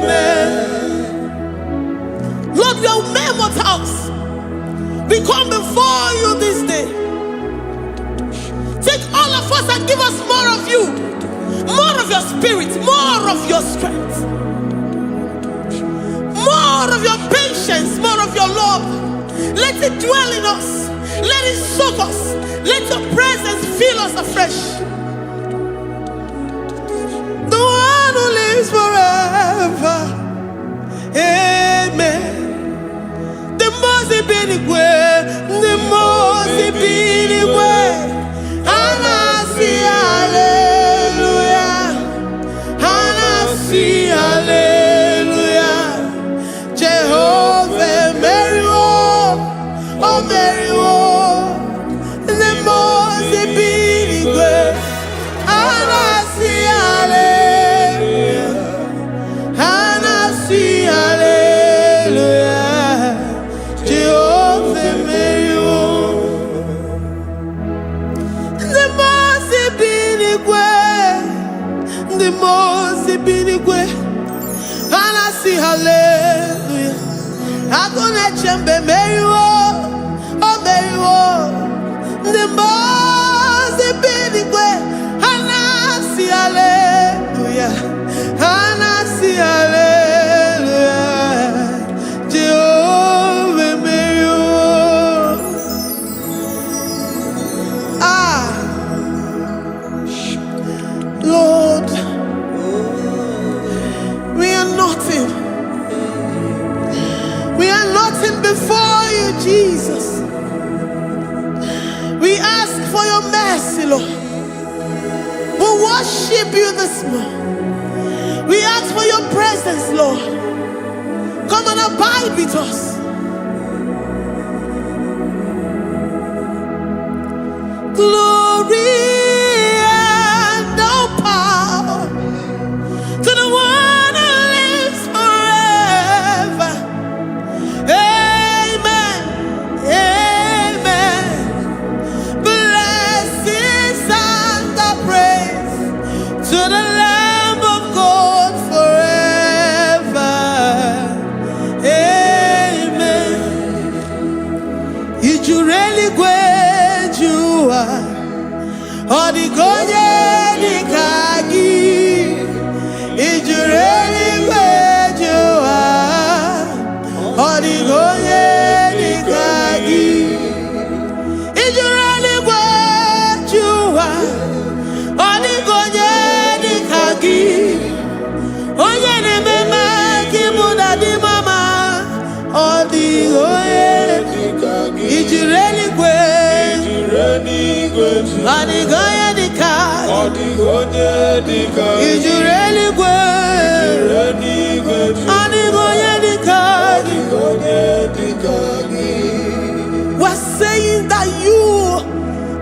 Speaker 1: Amen. Lord, your mammoth house, we come before you this day. Take all of us and give us more of you, more of your spirit, more of your strength, more of your patience, more of your love. Let it dwell in us. Let it soak us. Let your presence fill us afresh. The one who lives forever. the most binigwe. And I see hallelujah. I gonna chamber Mary oh Mary the most binigwe. And I see hallelujah. And I see hallelujah. Jehovah Mary Lord, we are nothing. We are nothing before you, Jesus. We ask for your mercy, Lord. We worship you this morning. We ask for your presence, Lord. Come and abide with us. Glory. Odigonye dikagi, ijureli kwejuwa. Odigonye dikagi, ijureli kwejuwa. Odigonye dikagi, onye nemema kimuda di mama. Odigonye dikagi, ijureli kwejuwa. Odigonye dikagi, odigonye dikagi, ijureli kwejuwa. Odigonye dikagi, odigonye dikagi. We're saying that you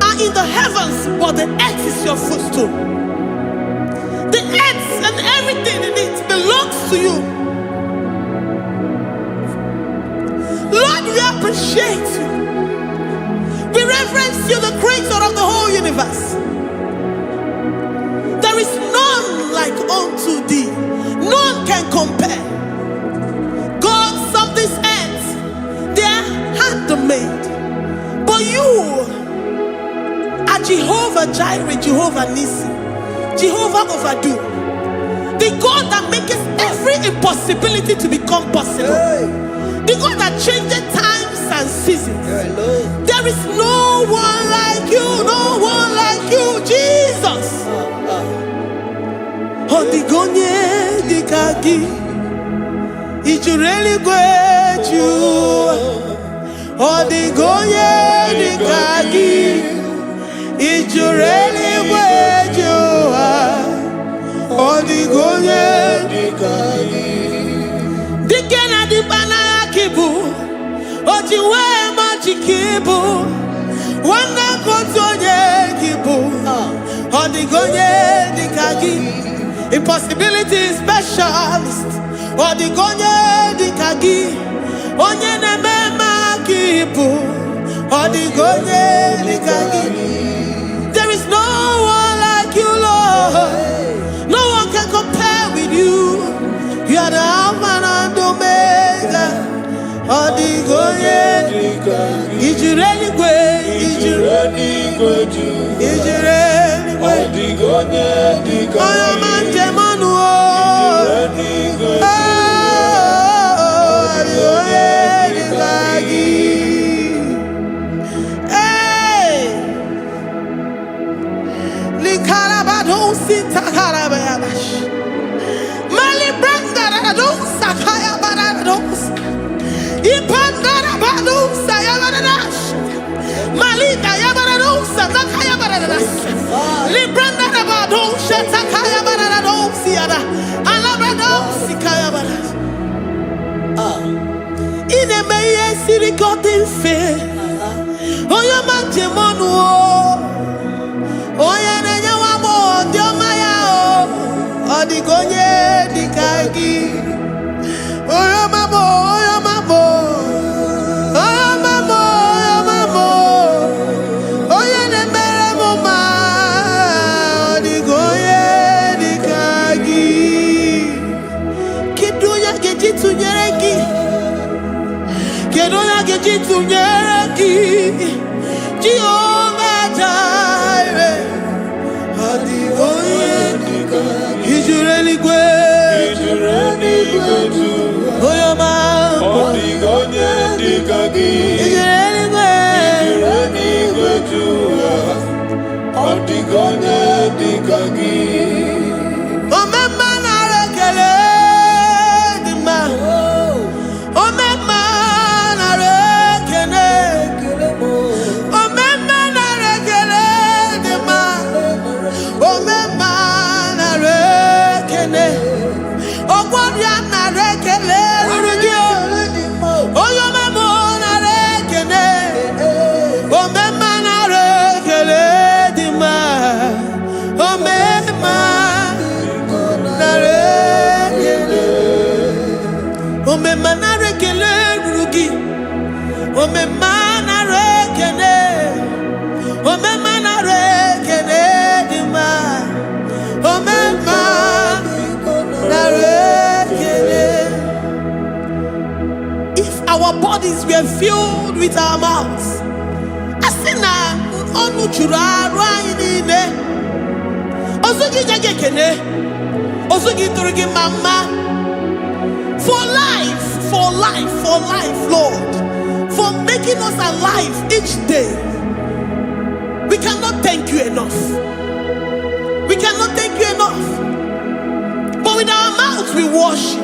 Speaker 1: are in the heavens, but the earth is your footstool. The earth and everything in it belongs to you. Lord, we appreciate you. We reverence you, the creator of the whole universe. There is none like unto thee. None can compare. Gods of this earth, they are handmade. But you are Jehovah Jireh, Jehovah Nissi, Jehovah Overdo. The God that makes every impossibility to become possible. The God that changes times and seasons. There is no one like you, no one like you, Jesus. Odigonye dikagi, ijureli kwejuwa. Odigonye dikagi, ijureli kwejuwa. Odigonye dikagi. Dikena dibana kibu, ojiwe majikibu. Wana kotonye kibu, odigonye dikagi. Impossibility specialist, odigonye dikagi. Onye nemema kibu, odigonye dikagi. There is no one like you, Lord. No one can compare with you. You are the Alpha and Omega. Odigonye dikagi. Ijureli kwe, ijureli kwe, ijureli kwe. Odigonye dikagi. Oyo manje manu o. Ijureli kwe. Odigonye dikagi. Hey, likarabado sitakarabayabash. Mali branda radon sakaya barados. Ipandara bado sayabarash. Malika yabarados sakaya baradas. Libranda rabado shatakaya barados siada. Alabrados sikaya baradas. Ine meye sirikotin fe. Oyo manje monu o. Oya nenya wamo ndiomaya o. Odigonye dikagi. Oyo mamo, oyo mamo. Oyo mamo, oyo mamo. Oya nemere moma. Odigonye dikagi. Ojitunyeraki, Jehovah Jireh, Ijureli gwe, Oyoma, Ijureli gwe, Omema na rekele dima, Omema na rekele, Omema na rekele dima, Omema na rekele, Ogwaria na rekele rugio, Oyoma mo na rekele, Omema na rekele dima, Omema na rekele, Omema na rekele rugi, Omema na rekele, Omema na rekele dima, Omema na rekele. If our bodies were filled with our mouths, asina onu chura rainine, osugi jagekene, osugi turugi mama, for life, Lord, for making us alive each day. We cannot thank you enough. We cannot thank you enough. But with our mouths we worship.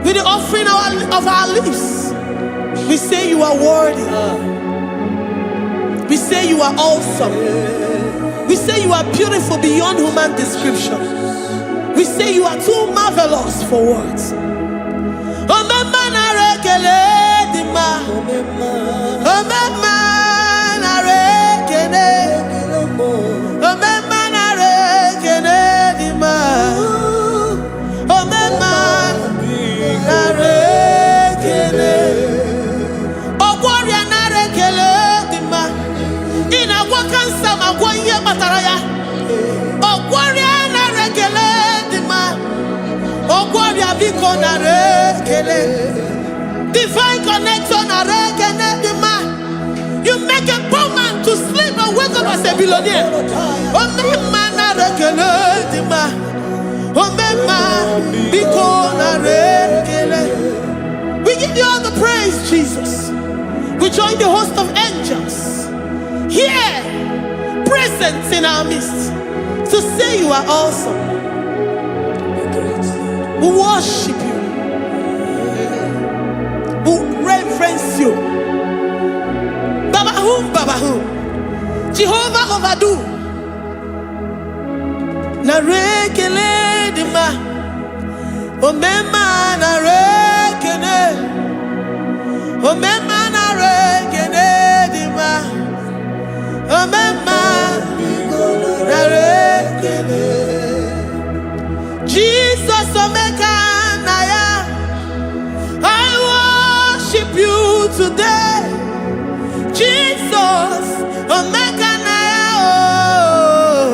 Speaker 1: With the offering of our lips, we say you are worthy. We say you are awesome. We say you are beautiful beyond human description. We say you are too marvelous for words. Omema na rekele dima, Omema na rekele, Omema na rekele dima, Omema na rekele, Ogwaria na rekele dima, ina wakansa magwanye bataraya, Ogwaria na rekele dima, Ogwaria biko na rekele, divine connection na rekele dima. You make a poor man to sleep and wake up as a billionaire. Omema na rekele dima, Omema biko na rekele. We give you all the praise, Jesus. We join the host of angels here, present in our midst, to say you are awesome. We worship you. We reverence you. Babahum, Jehovah overdo. Na rekele dima, Omema na rekele, Omema na rekele dima, Omema na rekele. Jesus Omeka naya, I worship you today. Jesus Omeka naya, oh,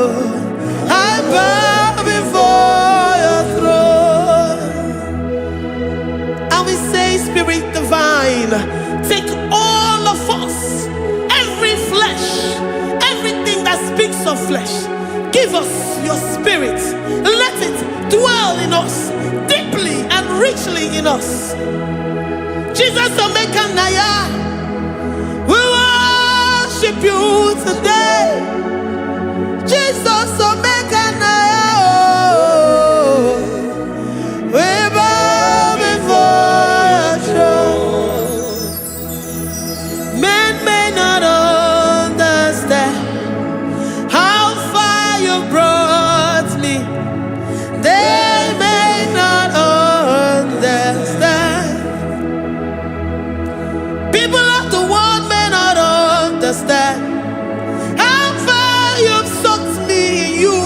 Speaker 1: I bow before your throne. And we say, Spirit divine, take all of us, every flesh, everything that speaks of flesh. Give us your spirit. Let it dwell in us, deeply and richly in us. Jesus Omeka naya, we worship you today. Jesus Omeka naya, oh, we bow before your throne. Men may not understand how far you brought me. They may not understand. People of the world may not understand how far you've sucked me in you.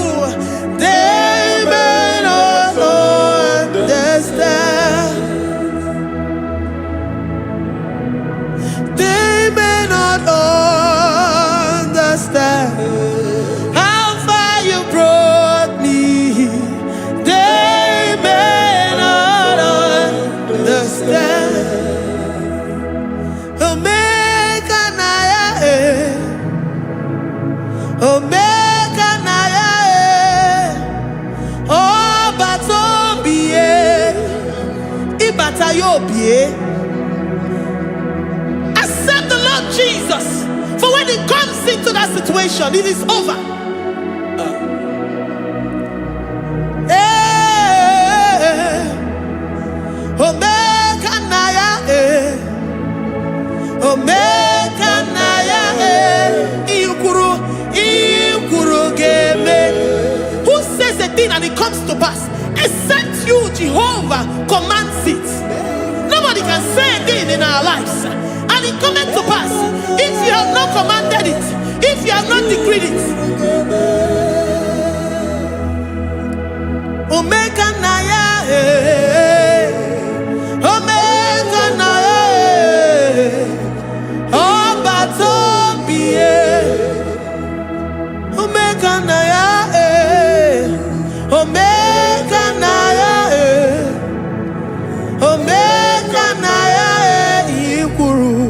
Speaker 1: Accept the Lord Jesus. For when He comes into that situation, it is over. Who says a thing and it comes to pass? Except you, Jehovah, commands it. Nobody can say a thing in our lives and it comes to pass if you have not commanded it, if you have not decreed it. Omega Naya, Omega Naya, Obatobie, Omega Naya, Omega Naya, Omega Naya, Ikuru,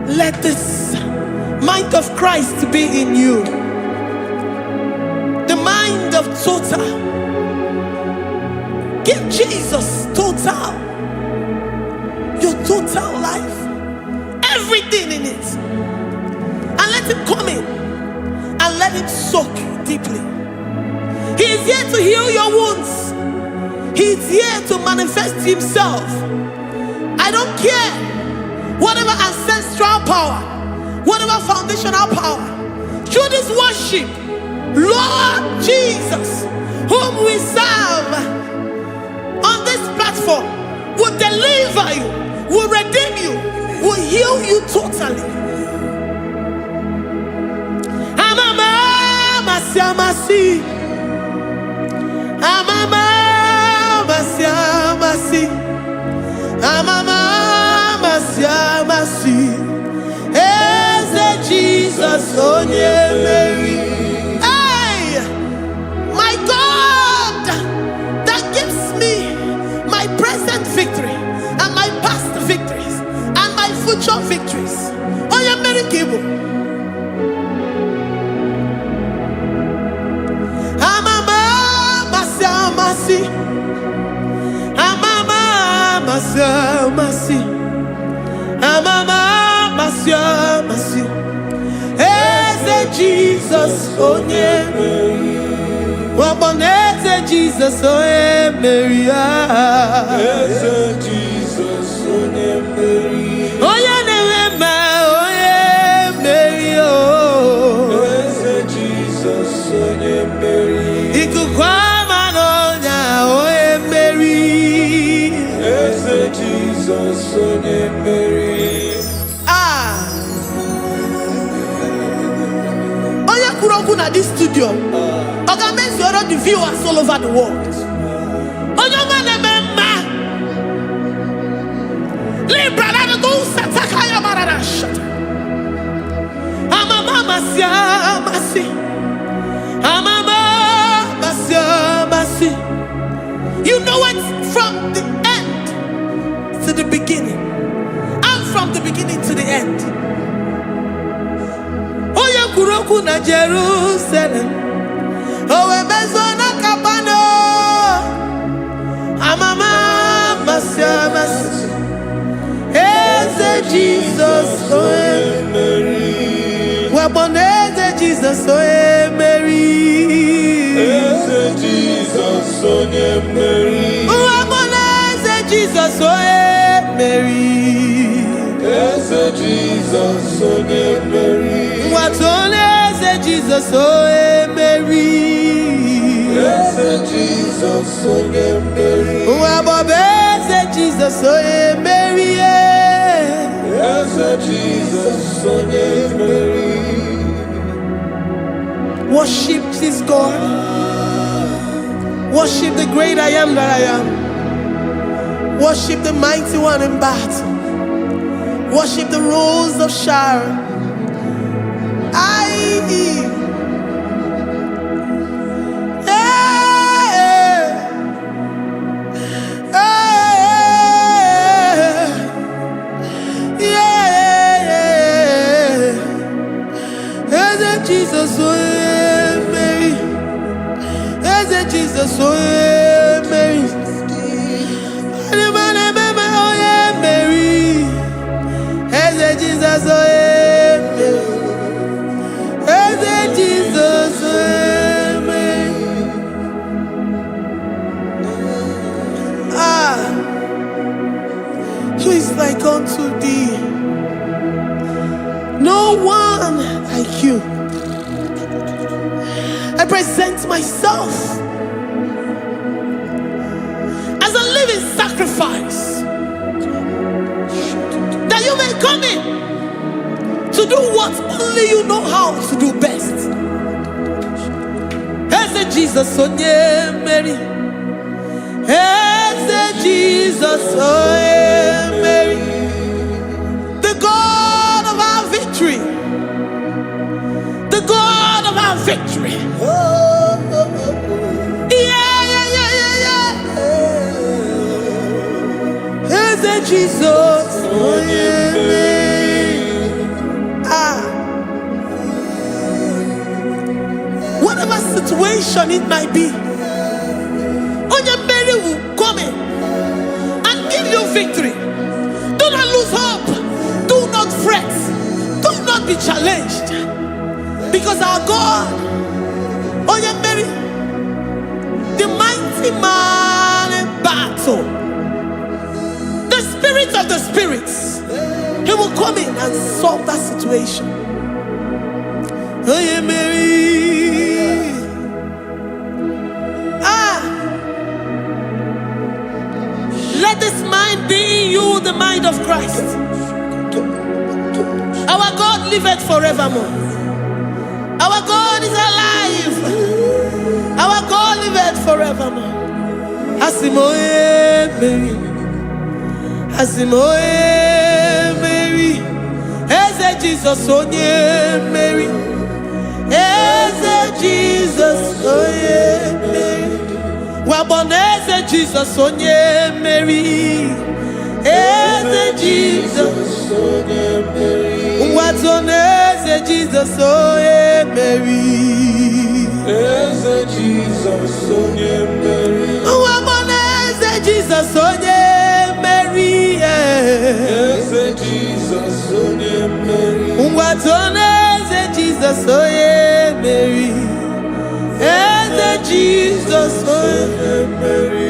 Speaker 1: let this mind of Christ be in you. The mind of total. Give Jesus total. Your total life. Everything in it. And let Him come in. And let Him soak deeply. He is here to heal your wounds. He is here to manifest Himself. I don't care. Whatever ancestral power, whatever foundational power, through this worship, Lord Jesus, whom we serve on this platform, will deliver you, will redeem you, will heal you totally. Amama masiamasi, amama masiamasi, amama masiamasi. Jesus, oh Mary. Hey, my God, that gives me my present victory and my past victories and my future victories. Oh, yeah, Mary Kibo. Amama masiamasi, amama masiamasi, amama masiamasi. Jesus, oh Mary. Waboneze Jesus, oh Mary.
Speaker 2: Jesus, oh Mary.
Speaker 1: Oh yeah, Mary, oh.
Speaker 2: Jesus, oh Mary.
Speaker 1: Ikukwama nonya, oh Mary.
Speaker 2: Jesus, oh Mary.
Speaker 1: At this studio, organize the viewers all over the world. You know it from the end to the beginning, and from the beginning to the end. Kuroku na Jerusalem, owe bezona kapano, amama masiamas, eze Jesus, oe Mary, waboneze Jesus, oe Mary,
Speaker 2: eze Jesus, oe Mary,
Speaker 1: waboneze Jesus, oe Mary,
Speaker 2: eze Jesus, oe Mary.
Speaker 1: Jesus, oh Mary.
Speaker 2: Yes, Jesus, oh Mary.
Speaker 1: Jesus, oh Mary.
Speaker 2: Yes, Jesus, oh Mary.
Speaker 1: Worship this God. Worship the great I am that I am. Worship the mighty one in battle. Worship the rose of Sharon. Jesus, oh Mary. Jesus, oh yeah, Mary. Oh yeah, Mary. Hey, Jesus, oh yeah, Mary. Hey, Jesus, oh yeah, Mary. Who is like unto thee? No one like you. I present myself as a living sacrifice, that you may come in to do what only you know how to do best. Hey, Jesus, oh yeah, Mary. Hey, Jesus, oh yeah, Mary. The God of our victory. The God of our victory. Hey, Jesus, oh yeah, Mary. Whatever situation it might be, Mary will come in and give you victory. Do not lose hope. Do not fret. Do not be challenged. Because our God, Mary, the mighty man in battle, the spirit of the spirits, he will come in and solve that situation. Mary. Let this mind be in you, the mind of Christ. Our God liveth forevermore. Our God is alive. Our God liveth forevermore. Asimoye Mary. Asimoye Mary. Eze Jesus onye Mary. Eze Jesus onye Mary. Waboneze Jesus onye Mary. Eze Jesus onye Mary. Watoneze Jesus onye Mary. Eze Jesus onye Mary. Waboneze Jesus onye Mary. Eze Jesus onye Mary. Watoneze Jesus onye Mary. Eze Jesus onye Mary.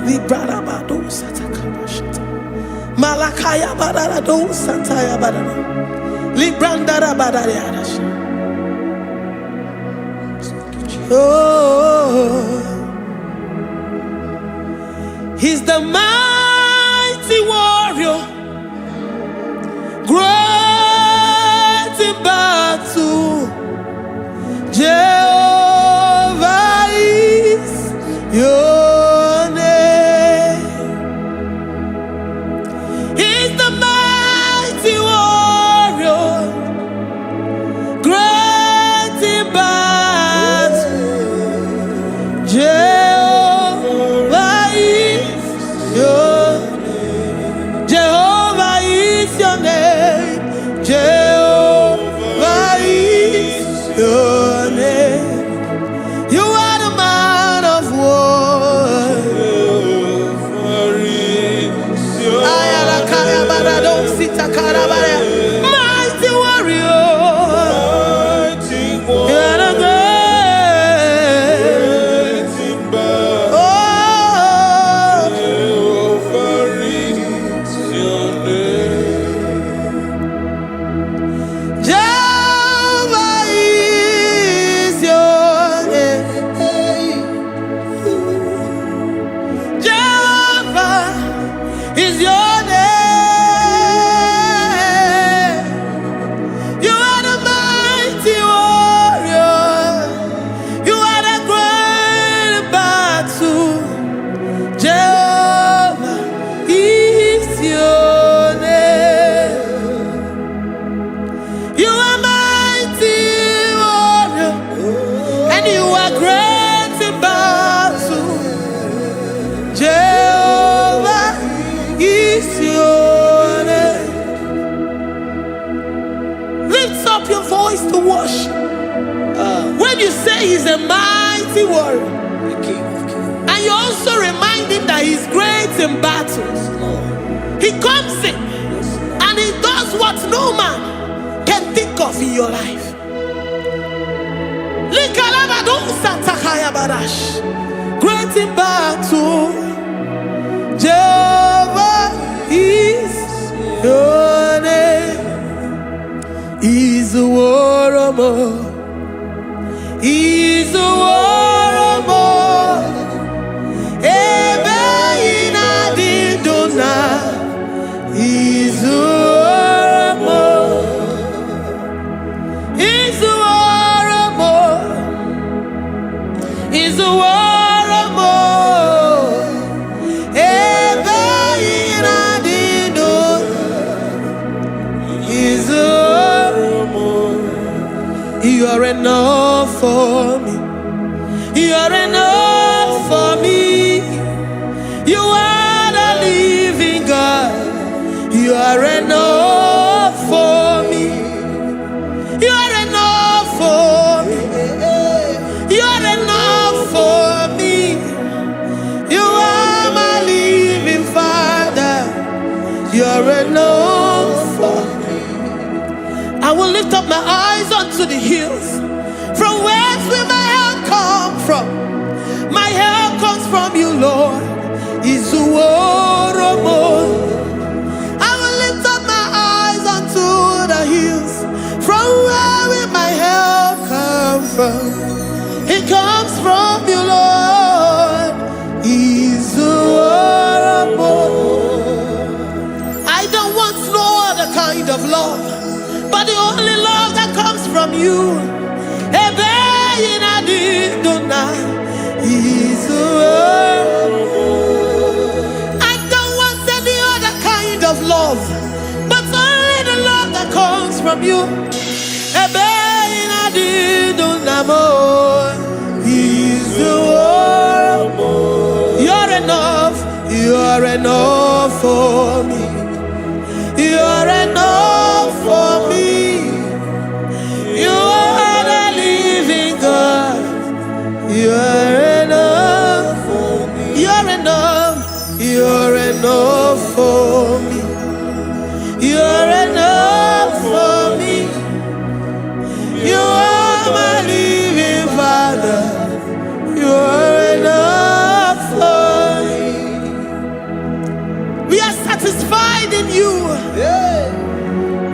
Speaker 1: Librada bado satakabashita. Malakaya badara do santaya badara. Librandara badara yadash. Oh, he's the mighty warrior, great in battle. Jehovah is your name. He's the mighty warrior, great in battle. Jehovah is your name. Jehovah is your name. Jehovah is your name. You are the man of war. Mighty warrior. You are the great. Oh, Jehovah is your name. Jehovah is your name. Jehovah is your name. He's a mighty warrior. And you also remind him that he's great in battles. He comes in and he does what no man can think of in your life. Great in battle, Jehovah is your name. He's a warrior. He's a warrior. Ebe ina didona. He's a warrior. He's a warrior. He's a warrior. Ebe ina didona. He's a warrior. You are enough for me. You are enough for me. You are the living God. You are enough for me. You are enough for me. You are enough for me. You are my living Father. You are enough for me. I will lift up my eyes unto the hills. From whence will my help come from? My help comes from you, Lord. Is the word of God. I will lift up my eyes unto the hills. From where will my help come from? It comes from you, Lord. Is the word of God. I don't want no other kind of love, but the only love that comes from you. I don't want any other kind of love, but only the love that comes from you. You're enough. You're enough for me. You're enough for me. You are the living God. You're enough for me. You're enough. You're enough for me. You're enough for me. You are my living Father. You're enough for me. We are satisfied in you.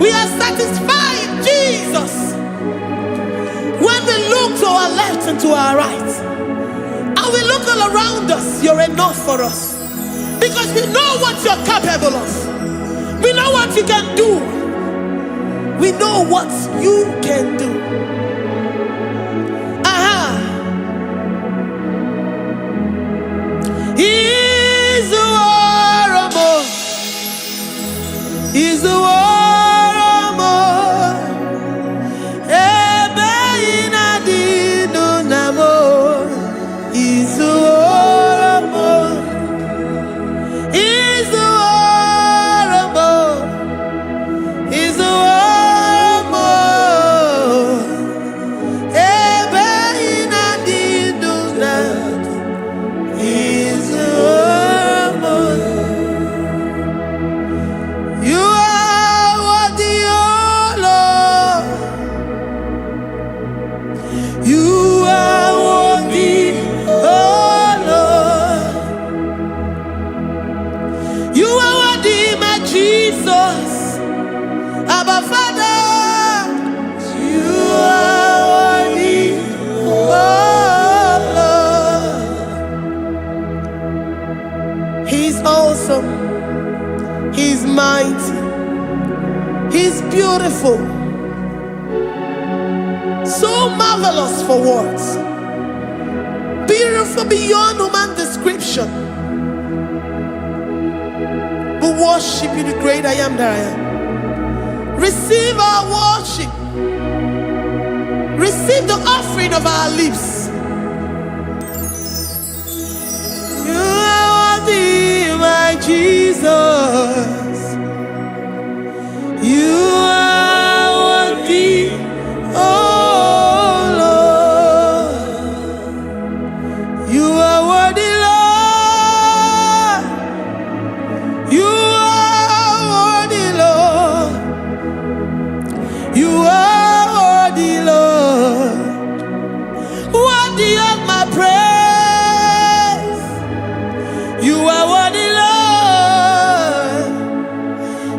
Speaker 1: We are satisfied, Jesus. When we look to our left and to our right, and we look all around us, you're enough for us. Because we know what you're capable of. We know what you can do. We know what you can do. He's the warrior. He's the warrior. He's mighty. He's beautiful. So marvelous for words. Beautiful beyond human description. We worship you, the great I am that I am. Receive our worship. Receive the offering of our lips. You are worthy, my Jesus. You are worthy, oh Lord.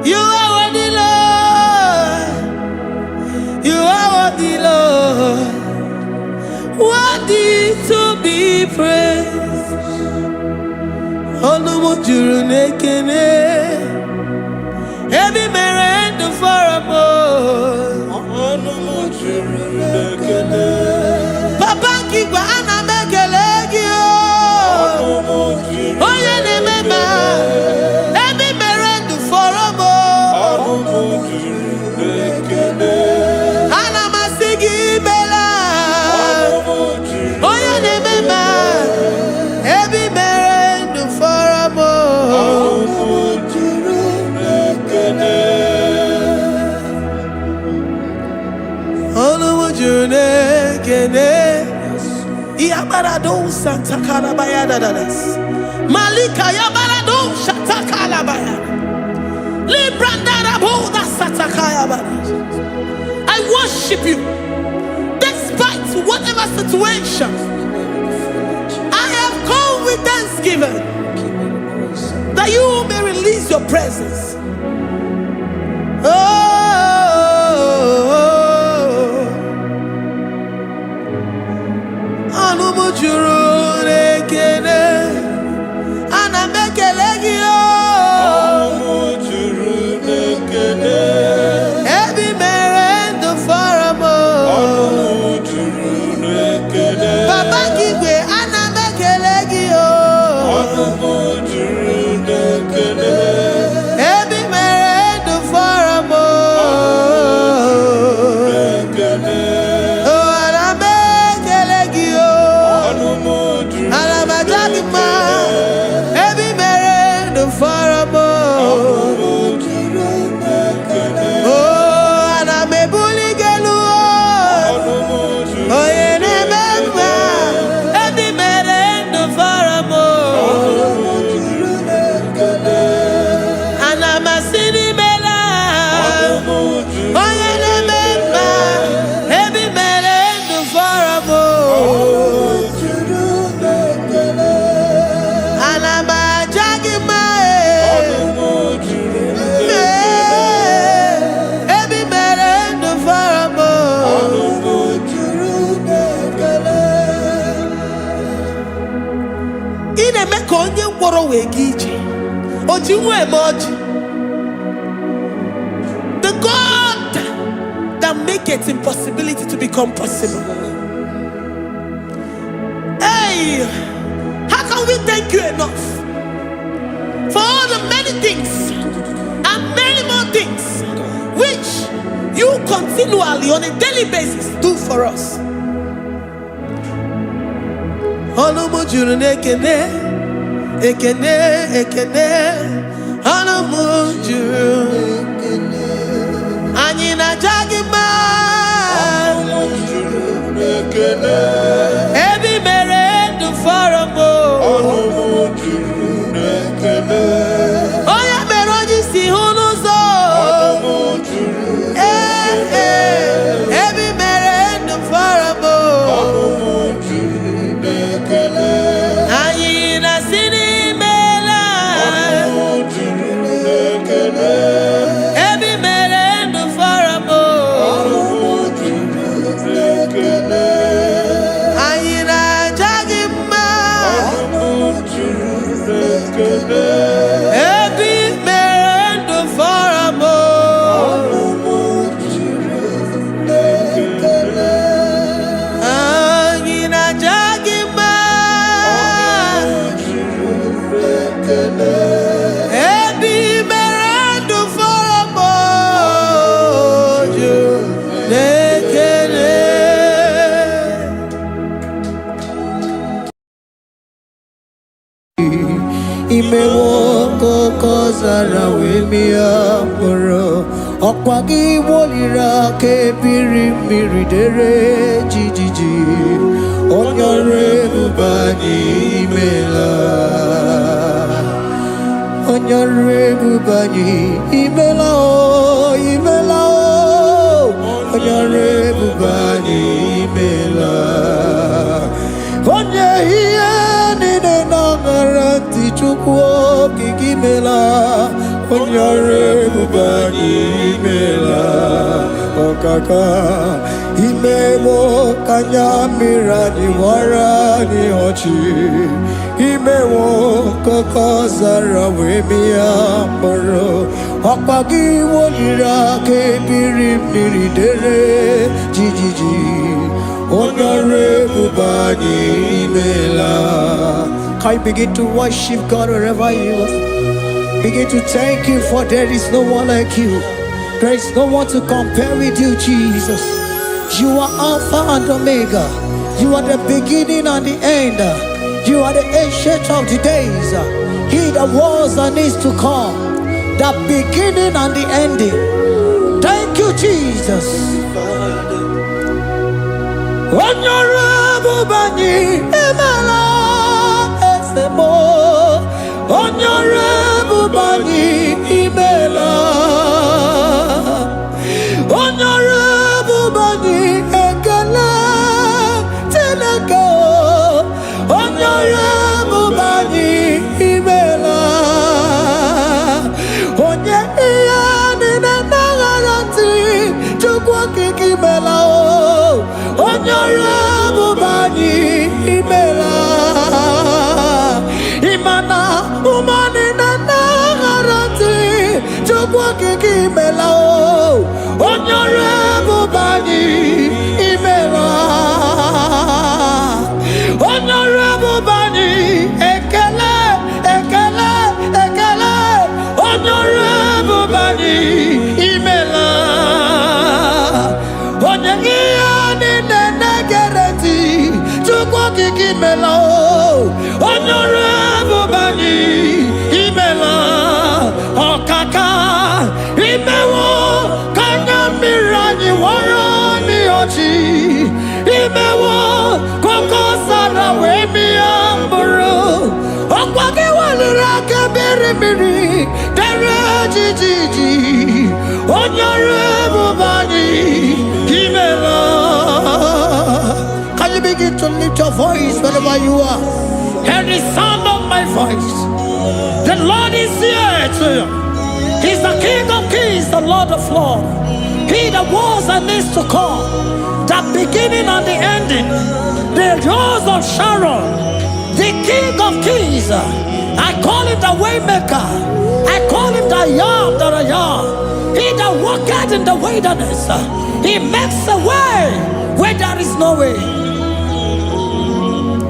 Speaker 1: You are worthy, Lord. You are worthy, Lord. Worthy to be praised. Onu mujuru nekene. Every merend for a boy. Onu mujuru nekene. Papa kiwa ana mekelegi. Oh yeah, remember. Every merend for a boy. Ana masigi bela. Oh yeah, remember. Every merend for a boy. Yabarado Santa Calabaya dadas. Malika Yabarado Shata Calabaya. Libranda Boda Satakaya. I worship you despite whatever situation. I have come with thanksgiving that you may release your presence. The God that makes impossibility to become possible. Hey, how can we thank you enough for all the many things and many more things which you continually on a daily basis do for us? Ekene, ekene, anamujuru. Anyina jagima. Every merendo faramo. Oya meroji si hunuzo. Every merendo faramo. Anyina sini.
Speaker 4: Imewoko kozara wemia moro Okwagi wolira ke birimiri dere jijiji Onyore bubani imela Onyore bubani imela o imela o Onyore bubani imela Onye hiye nine nangaranti chukwo kikimela Onyore bubani kaka imewo kanya mirani warani ochi imewo koko zara wemia moro opagi wolira ke biri dere jijiji onore bubani imela. Can you begin to worship God wherever you are? Begin to thank Him, for there is no one like you. There is no one to compare with you, Jesus. You are Alpha and Omega. You are the beginning and the end. You are the ancient of the days. He that was and is to come. The beginning and the ending. Thank you, Jesus. Honorable Bani Emala Esemo. Honorable Bani Emala. Honorable Bani Ekala Teleko. Honorable Bani Emala. Onye iyani na nagarati chukwa kiki mela o. Honorable Bani Emala. Imana umani na nagarati chukwa kiki mela o. Honorable Bani Emala. Honorable Bani Ekele Ekele Ekele. Honorable Bani Emala. Onyegiyani nenegereti chukwa kiki mela o. Honorable Bani Emala. Okaka imewo kanya mirani warani ochi imewo koko sara wemi amburu okwage walira kebiri dere jijiji Honorable Bani Emala. Can you begin to lift your voice wherever you are? Hear the sound of my voice. The Lord is here to you. He's the King of Kings, the Lord of Lords. He that was and is to come, the beginning and the ending, the Rose of Sharon, the King of Kings. I call him the Waymaker. I call him the Yam that I am. He that walketh in the wilderness, he makes a way where there is no way.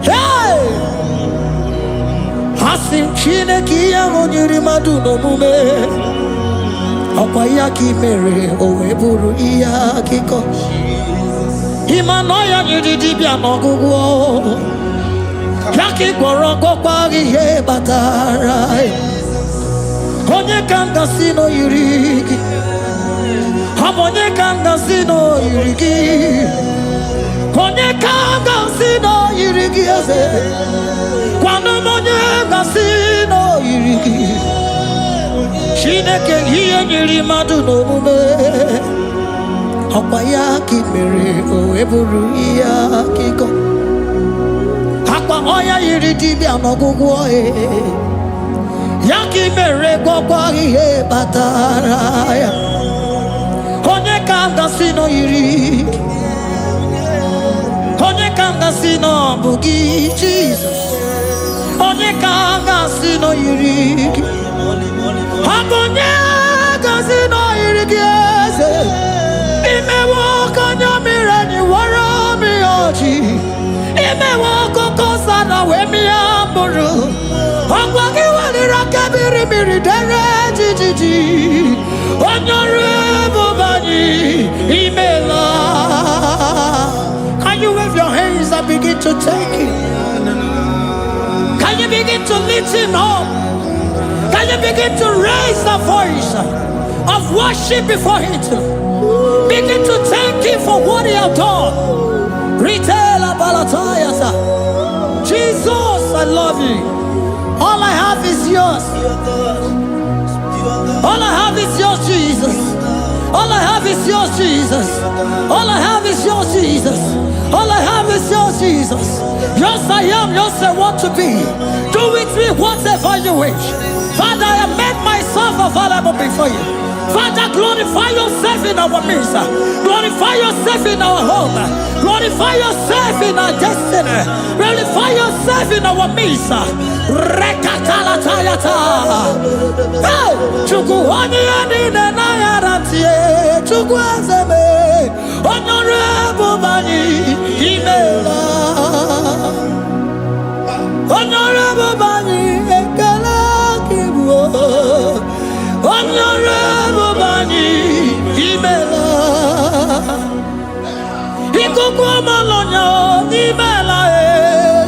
Speaker 4: Hey! Hasim Chineki Yamonyuri Maduno Mume. Okwayaki mere oweburu iyakiko. Imanoya nyidibia nogugo. Yaki goroko kwagi he batara. Onye kanga sino yirigi. Onye kanga sino yirigi. Onye kanga sino yirigi eze. Kwano monye kanga sino yirigi. Chineke hiye nyiri madu n'omume. Okwayaki mere oweburu iyakiko. Akwa oya yiri dibia n'ọgwụgwọ Yaki mere gwọkwa ihe batara ya. Onye ka m gasị nọ yiri. Onye ka m gasị nọ bụ gị Jesus. Onye ka m gasị nọ yiri gị. Onye gasị nọ yiri gị eze. Imewo kanya mire ni wara mi ọchị. Imewo koko sana we mi amburu. Ogwagi walira kebiri dere jijiji. Honorable Bani Emala. Can you wave your hands and begin to take it? Can you begin to lift him up? Can you begin to raise the voice of worship before him? Begin to thank him for what he has done. Retail Balatayasa. Jesus, I love you. All I have is yours. All I have is yours, Jesus. All I have is yours, Jesus. All I have is yours, Jesus. All I have is yours, Jesus. Yours I am, yours I want to be. Do with me whatever you wish. Father, I make myself available before you. Father, glorify yourself in our midst. Glorify yourself in our home. Glorify yourself in our destiny. Glorify yourself in our midst. Rekatalatayata. Hey, Chukwani anine na yarantie. Chukwazeme. Honorable Bani Imela. Honorable Bani Ekala Kibo. Honorable Bani Imela. Ikukwa Malonya Imela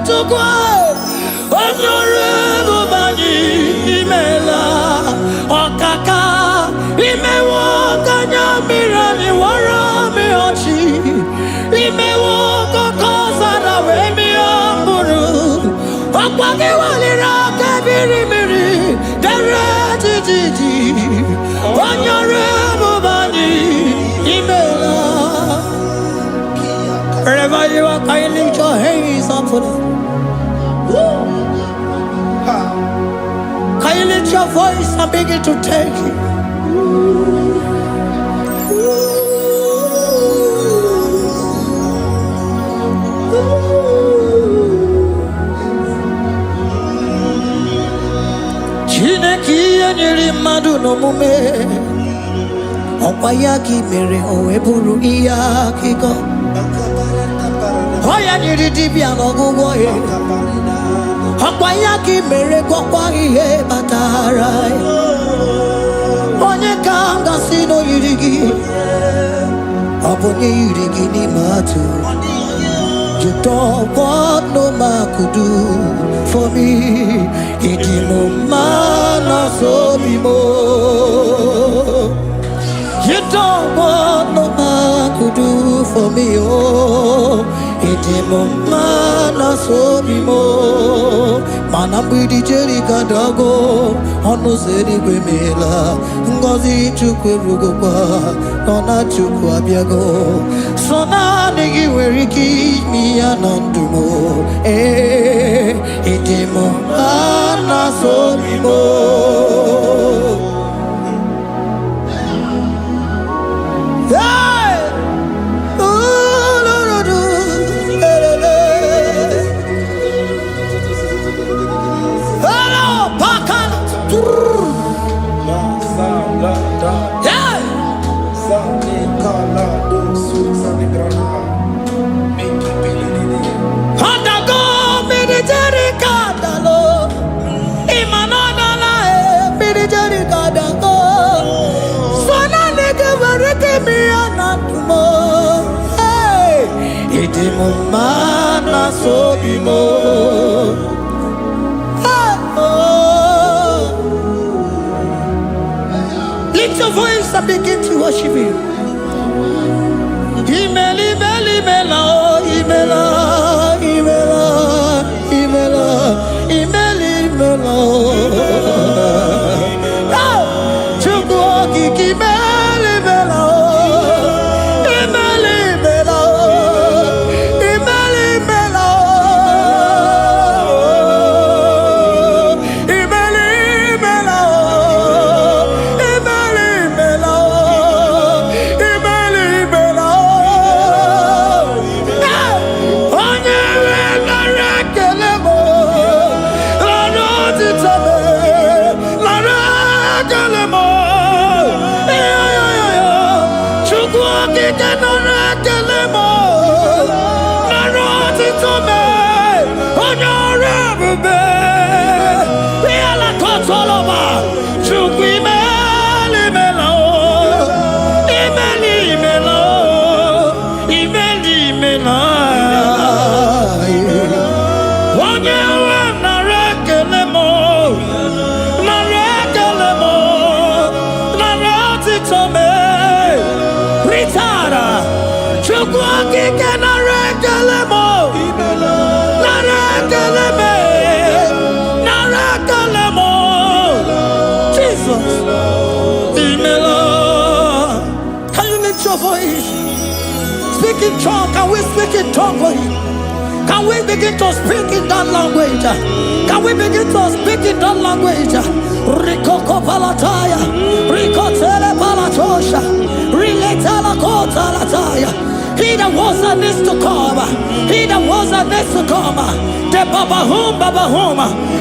Speaker 4: Chukwa. Honorable Bani Imela. Okaka Imewa Kanya Mirani Warami Ochi. Imewa Kokosara Wemi Amburu. Okwake Walira Kabiri Miri. Dere Jiji. Honorable Bani Imela. Wherever you are, can you lift your hands up for them? Can you lift your voice and begin to take it? Chineki anyiri madu no mume. Opayaki mere oeburu iya kiko. Oya nyiri dibia no gugo he. Opayaki mere kokwa ihe batara. Onye kanga sino yirigi. Abonye yirigi ni matu. You don't want no man could do for me. Idimo mana so bimo. You don't want no man could do for me. Oh, idimo mana so bimo. Manambidi jeri kadago. Ono zeri gwemela. Ngozi chukwe rugokwa. Nona chukwa biago. Sona negi weriki mi anandumo. Idimo mana so bimo. Mana so bimo. Lift your voice and begin to worship Him. Imeli beli mela, imela, imela, imela, imeli mela. Chukwu kiki meli mela. Speak in tongue. Can we speak in tongue for Him? Can we begin to speak in that language? Can we begin to speak in that language? Rikoko palataya, rikotele palato He that was and is to come. He that was and is to come. The Babahum.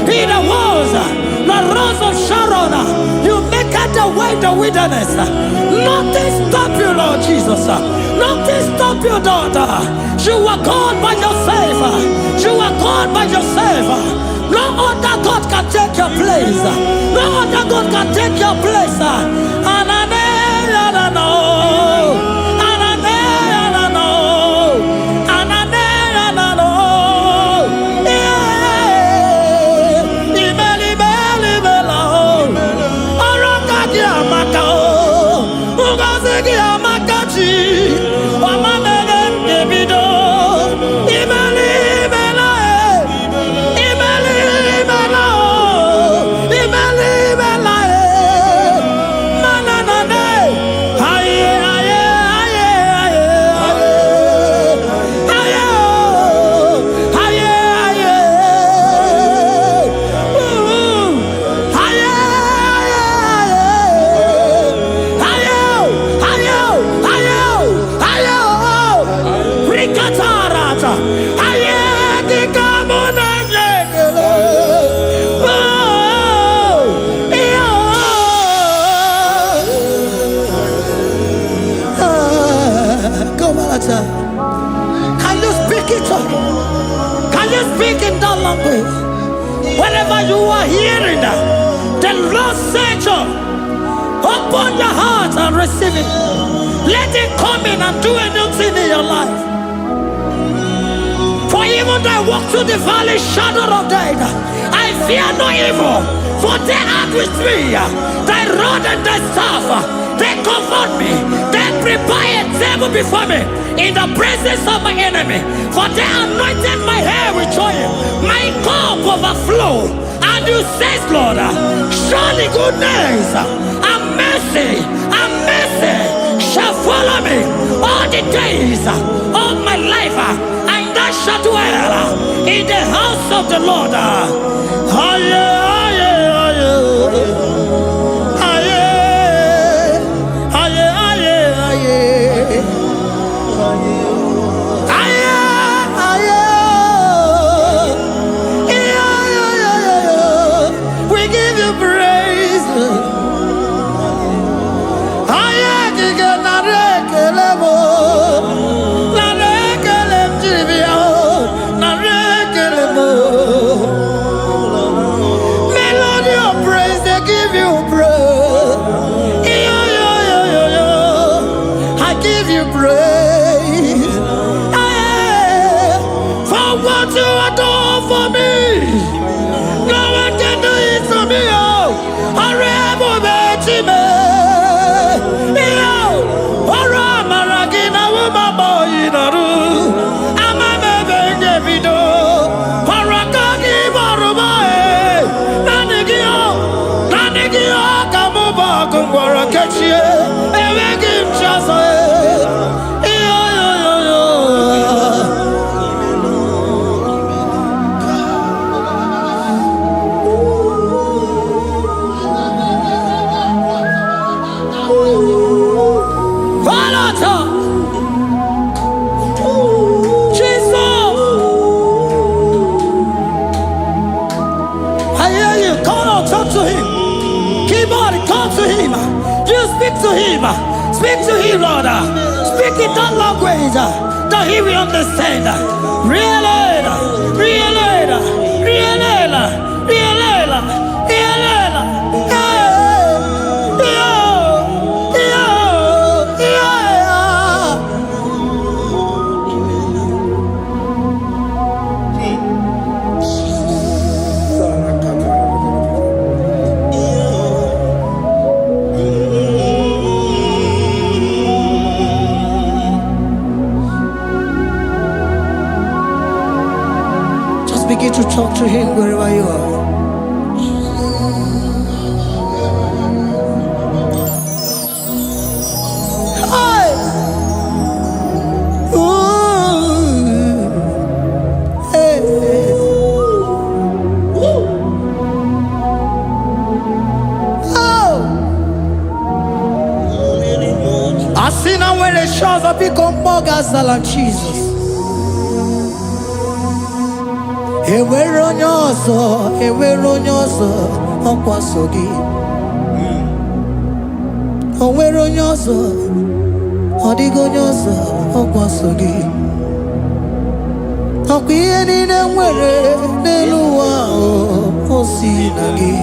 Speaker 4: He that was the rose of Sharon. You make it the way in the wilderness. Nothing stop you, Lord Jesus. Nothing stop you, daughter. You are God by yourself. You are God by yourself. No other God can take your place. No other God can take your place. And I know. Can you speak it? Can you speak in that language? Whenever you are hearing that, the Lord said, open your heart and receive it. Let it come in and do a new thing in your life. For even though I walk through the valley shadow of death, I fear no evil. For they are with me. Thy rod and thy staff, they comfort me. They prepare a table before me in the presence of my enemy. For they anointed my hair with oil. My cup overflow. And you say, Lord, surely goodness and mercy shall follow me all the days of my life. And I shall dwell in the house of the Lord. We give you praise. Melody of praise, they give you praise. I give you praise. For what you have done for me, no one can do it for me. Speak to him, Lord. Speak in that language that he will understand. Begin to talk to him wherever you are. I see now when the shores have become more than Jesus. Ewere onye ọzọ ọkwaso gị. O nwere onye ọzọ, ọ dịghị onye ọzọ ọkwaso gị. Ọkwa ihe niile nwere n'elu ụwa o si na gị.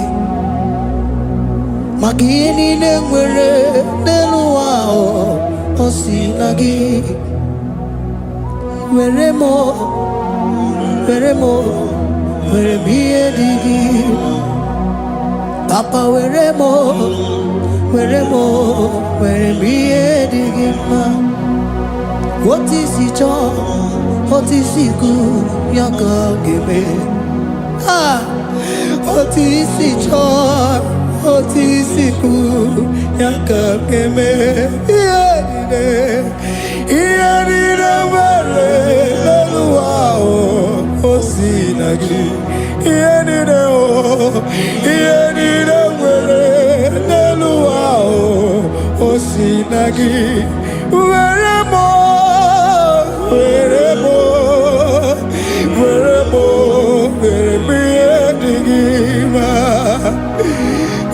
Speaker 4: Maka ihe niile nwere n'elu ụwa o si na gị. Were m ihe dị gị. Papa were m ihe dị gị mma. Otu isi chọọ, otu isi kwu ya ka ga-eme. Otu isi chọọ, otu isi kwu ya ka ga-eme. Ihe niile nwere n'elu ụwa o si na gị. Ihe niile nwere n'elu ụwa o si na gị. Were m ihe dị gị mma.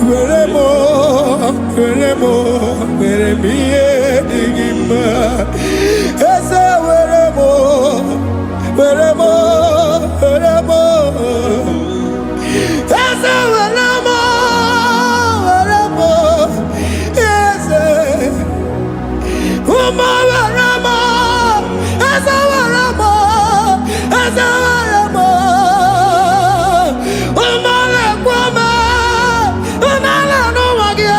Speaker 4: Were m ihe dị gị mma. Eze were m Eze were m Eze ụmụ were m Eze were m ụmụ na-ekwu m ụmụala n'ụwa gị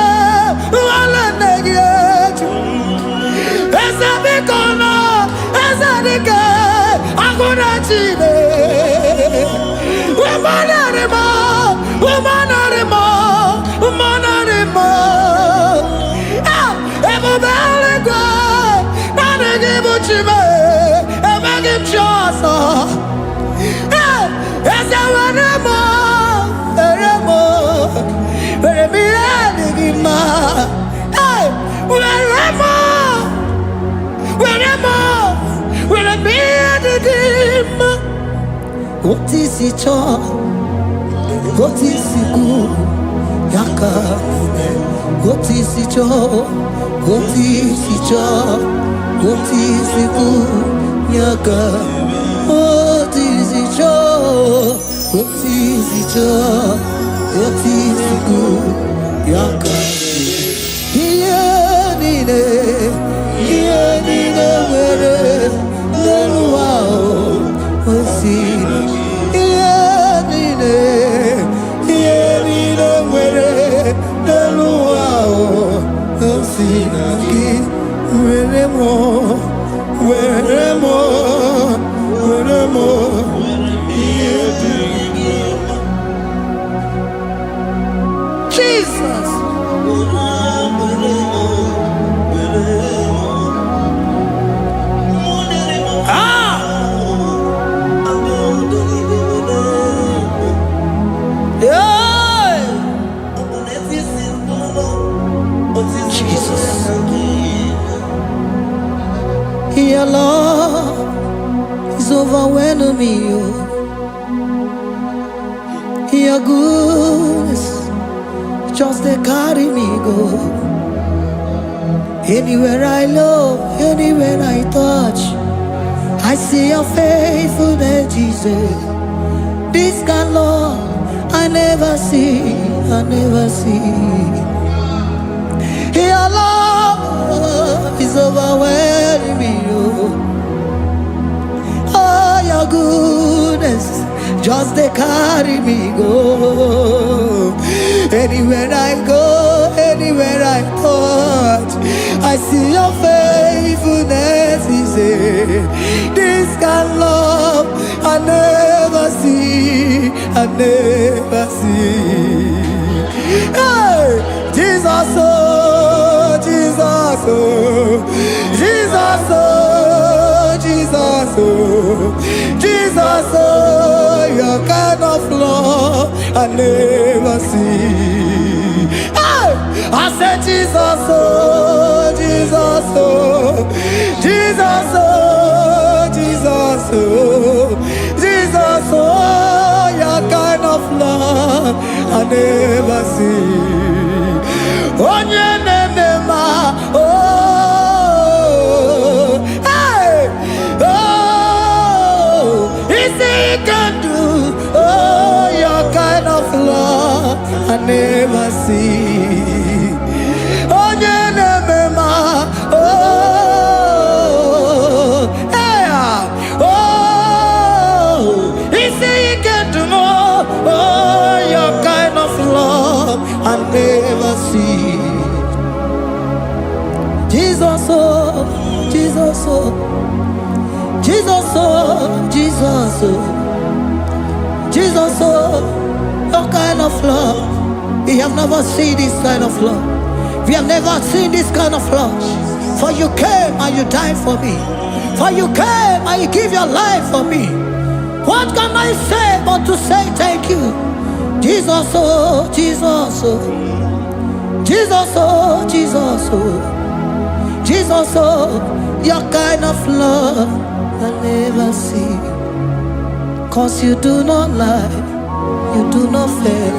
Speaker 4: ụmụala nne gị eju. Eze biko nọ Eze dike agụna Chine. Ebube eluigwe naanị gị bụ Chime, enweghị m chi ọzọ. Eze were m ihe dị gị mma. Were m ihe dị gị mma. Otu isi chọọ, otu isi kwu ya ka ga-eme. Otu isi chọọ, otu isi kwu ya ka. Otu isi chọọ, otu isi kwu ya ka. Ihe niile nwere n'elu ụwa o si na gị. Ihe niile nwere n'elu ụwa o si na gị. Were m ihe dị gị mma. Jesus. Your love is overwhelming me. Your goodness just they carry me go. Anywhere I look, anywhere I touch, I see your faithfulness, Jesus. This kind of love I never see. Your love is overwhelming me. Oh, your goodness just they carry me go. Anywhere I go, anywhere I touch, I see your faithfulness. This kind of love I never see. Hey, Jesus, oh, Jesus, oh, Jesus, oh, Jesus, oh, Jesus, oh, your kind of love I never see. Hey, I said Jesus, oh, Jesus, oh. never see. Onye nemema, oh, hey, oh, is he can do, oh, your kind of love I never see. Onye nemema, oh, hey, oh, is he can do more, oh, your kind of love I never see. Jesus, oh, Jesus, oh, Jesus, oh, Jesus, oh, Jesus, oh, your kind of love. We have never seen this kind of love. We have never seen this kind of love. For you came and you died for me. For you came and you give your life for me. What can I say but to say thank you? Jesus, oh, Jesus, oh, Jesus, oh, Jesus, oh, Jesus, oh, your kind of love I never see. 'Cause you do not lie, you do not fail.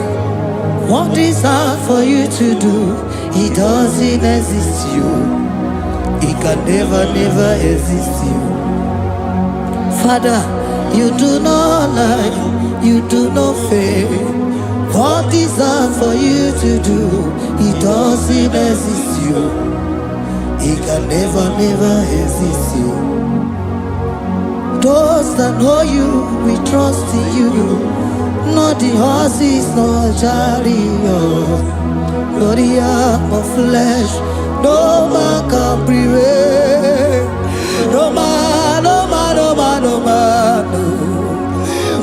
Speaker 4: What is hard for you to do, it doesn't exist you. It can never, never exist you. Father, you do not lie, you do not fail. What is hard for you to do, it doesn't exist you. It can never, never exist you. Those that know you, we trust in you. Not the horses, nor chariot, nor the arm of flesh. No man can prevail. No man, no man, no man, no man, no.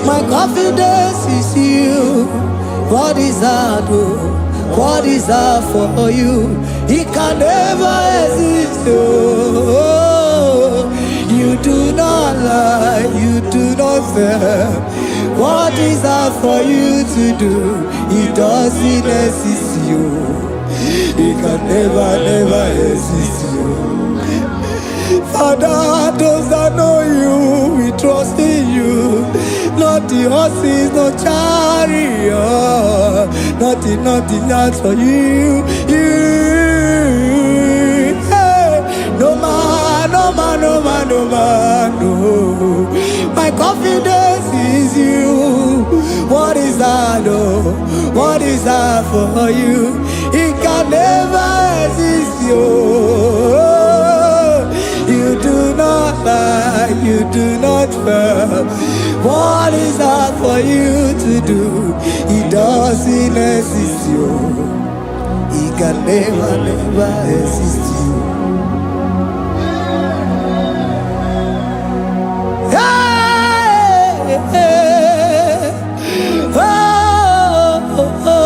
Speaker 4: My confidence is you. What is hard, oh? What is hard for you? It can never exist, oh. You do not lie, you do not fail. What is hard for you to do? It doesn't exist you. It can never, never exist you. Father, those that know you, we trust in you. Not the horses, no chariot. Nothing, nothing else for you. Hey, no man, no man, no man, no man, no. My confidence is you. What is that, oh? What is that for you? It can never exist you. You do not lie, you do not fail. What is that for you to do? It doesn't exist you. It can never, never exist you. Hey, hey, oh, oh, oh.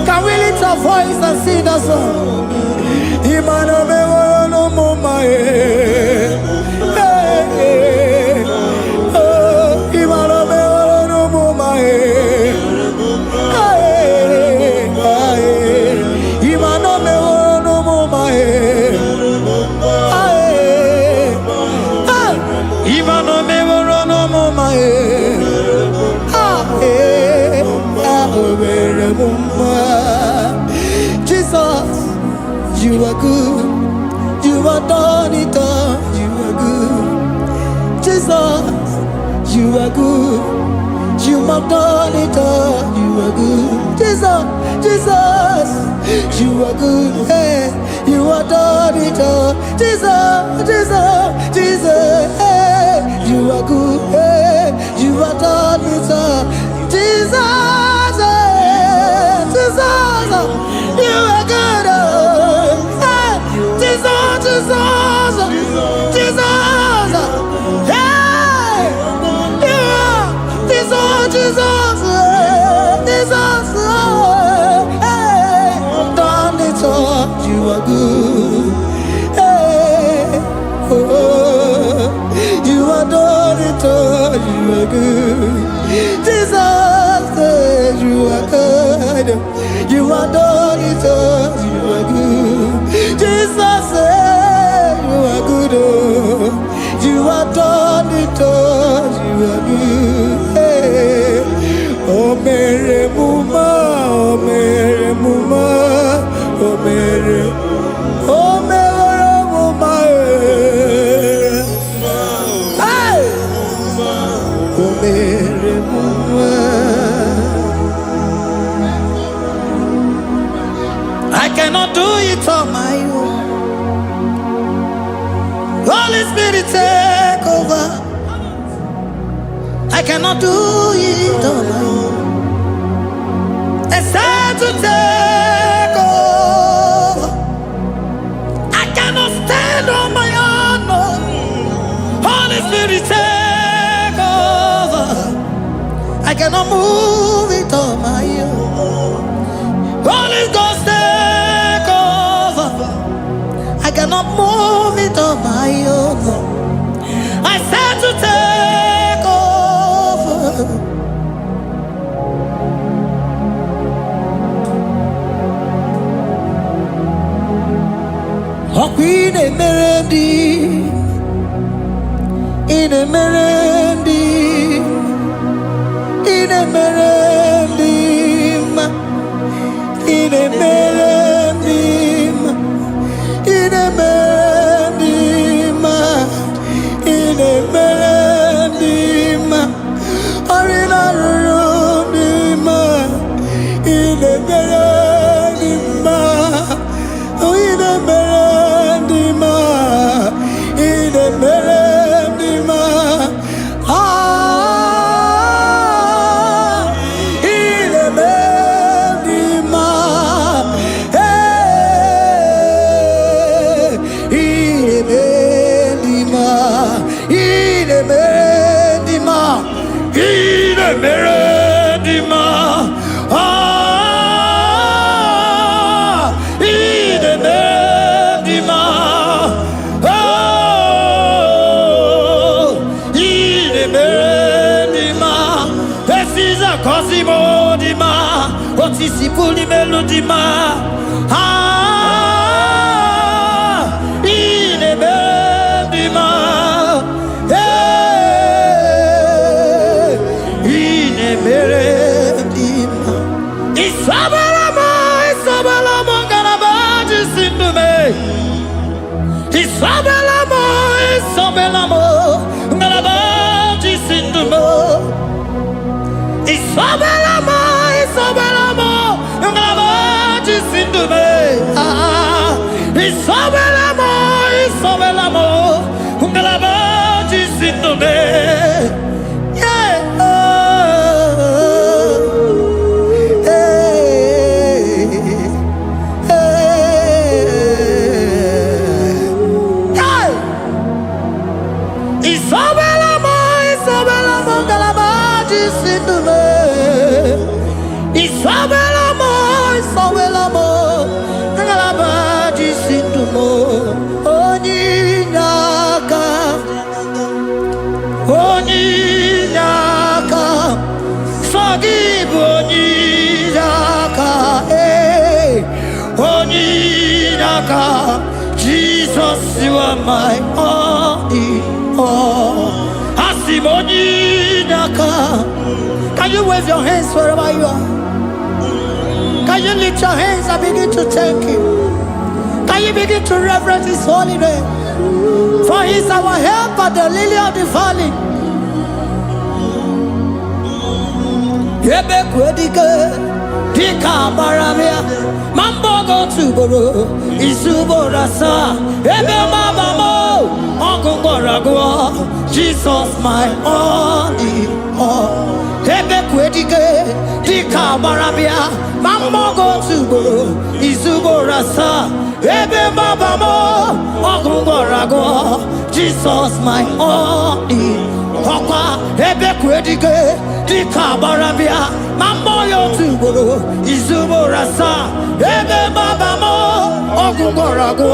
Speaker 4: Can we lift our voice and sing that song? Imano me no mama oh, imano me no mama imano me no mama imano me no mama Jesus, you are good. You are done it all. You are good. Jesus, you are good. You have done it all. You are good. Jesus, Jesus, you are good. Hey, you are done it all. Jesus, Jesus, Jesus, hey, you are good. Hey, you You have done it all. Jesus, Jesus, you are good. Jesus, Jesus, Jesus, hey, you are Jesus, Jesus, Jesus, hey, done it all. You are good. Hey, oh, you are done it all. You are good. Jesus, you are good. You are done it all. You are good. Jesus, you are good. You are done it all. You are good. Hey. Oh, Mary Muma, oh, Mary Muma, oh, Mary, oh, Mary Muma, hey. Oh, Mary Muma. I cannot do it on my own. Holy Spirit, take over. I cannot do it on my own. It's time to take over. I cannot stand on my own. No. Holy Spirit, take over. I cannot move it on my own. Holy Ghost, take over. I cannot move it on my own. I said to take over. Oh, Queen Emerendi, in Emerendi, in Emerendi, in Emerendi, in Emerendi, in Emerendi, Arina Rudima, in Emerendi, in Emerendi, in Emerendi, ah, in Emerendi, hey, in Emerendi, in Emerendi, in Emerendi, ah, in Emerendi, oh, in Emerendi, this is a Cosimo Dima, what is the Puli Melodima, ah, in Emerendi, hey, in Emerendi, Isabelamo, Isabelamo, Galabaji Sindume, Isabelamo, Isabelamo, Galabaji Sindume, Isabelamo, Isabelamo, Galabaji Sindume, ah, Isabelamo, Isabelamo, Galabaji Sindume, yeah, Isabelamo, Isabelamo, Galabaji Sindume, Isabelamo, Isabelamo, Galabaji Sindume, Oninyaka, Oninyaka, Sagibu Oninyaka, hey, Oninyaka, Jesus, you are my only all. Asimoninyaka. Can you wave your hands wherever you are? Can you lift your hands and begin to thank Him? Can you begin to reverence His holy name? For He is our help at the lily of the valley. Yebe kwedike, Dika Baramia, Mambogo Tuboro, Isuborasa, Ebe Mabamo, Uncle Boragua, Jesus, my only all. Ebe Quedike, Dika Baramia, Mambogo Tuboro, Isuborasa, Ebe Mabamo, Uncle Boragua, Jesus, my only Papa, Ebe Quedike, Dika Baramia, Mamboyo Tuboro, Izuborasa, Ebe Babamo, Ogungorago,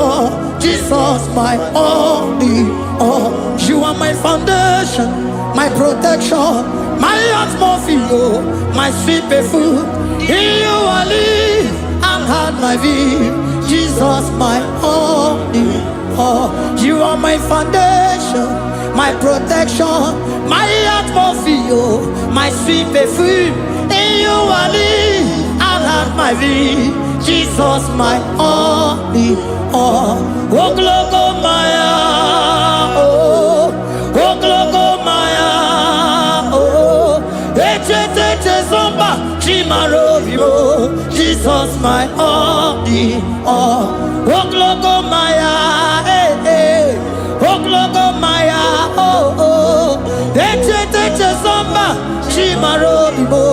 Speaker 4: Jesus, my only all. You are my foundation, my protection, my atmosphere, my sweet food. In you I live and had my view. Jesus, my only all. You are my foundation, my protection, my atmosphere, my sweet perfume. In you I live and have my vie. Jesus, my only all. Oh, glogo Maya, oh, glogo Maya, oh, ete zomba, chimaro vivo. Jesus, my only all. Oh, glogo Maya, oh, glogo Maya, oh, ete zomba, chimaro vivo.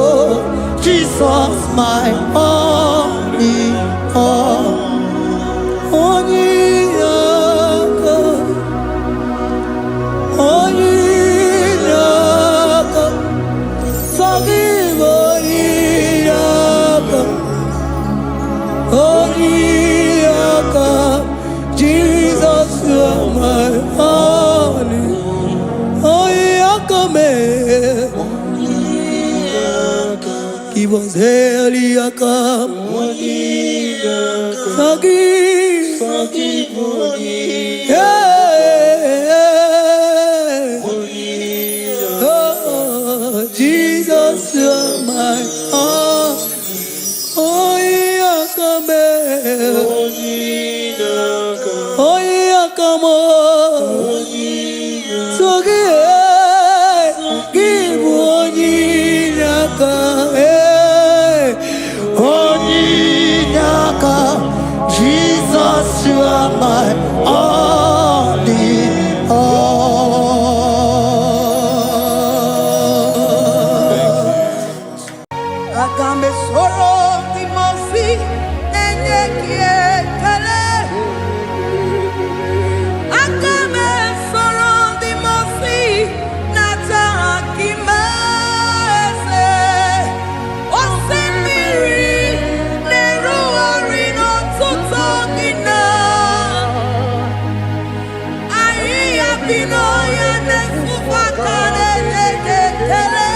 Speaker 4: Jesus, my only all. Only God, only God, forgive only God, only God. Jesus, you are my only, only God. He was hell, come. Forgive, yeah. Oh, Jesus, you're my all. Oh, yeah, come here. Oh, yeah, come on. So give one Jesus, you are my only all.
Speaker 1: Agambe soro timosi enye kietele. Agambe soro timosi nata kimese. Osemiri neruari no tutogina. Ayi abino ya nesufakane neketele.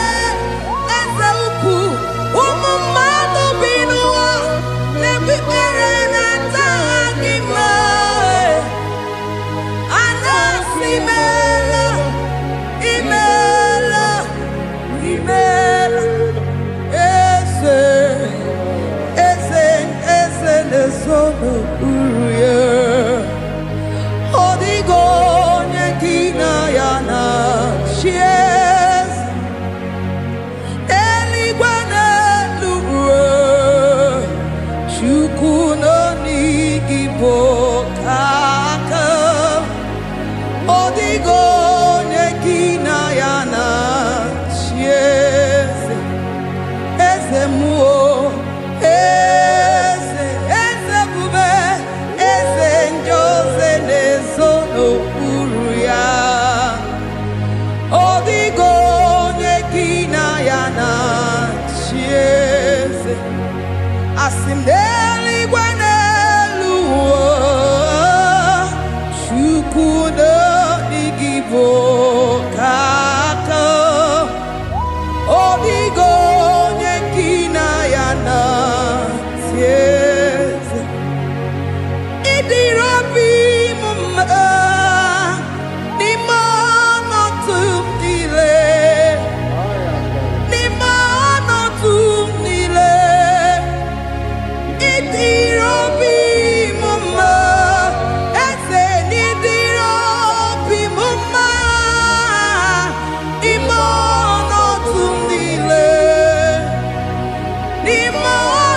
Speaker 1: Asimdeli gwanelu chukudo igibo kaka odigo nyekina yana sieze idirobi mumma ni mono tumdile ni mono tumdile idirobi mumma ese nidirobi mumma imono tumdile ni mono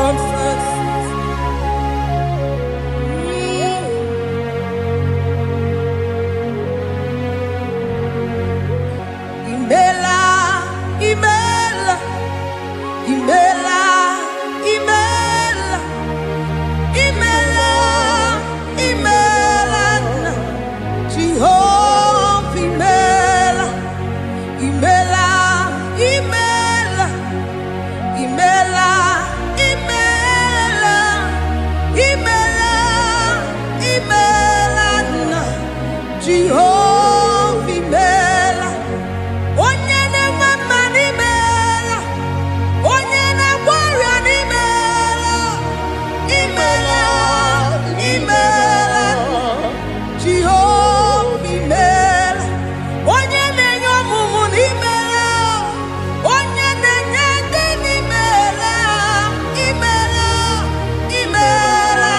Speaker 1: come first. Imela, Imela, Imela, Imela, Imela, Imela, Jehovah, Imela, Imela, Imela, Imela, Imela, Imela, Imela, Jehovah, Imela. Onye na-enwe n'imela, onye na-agwọrịa n'imela, imela, imela, Jehova imela. Onye na-enye ọmụmụ n'imela, onye na-enye ndị n'imela, imela, imela,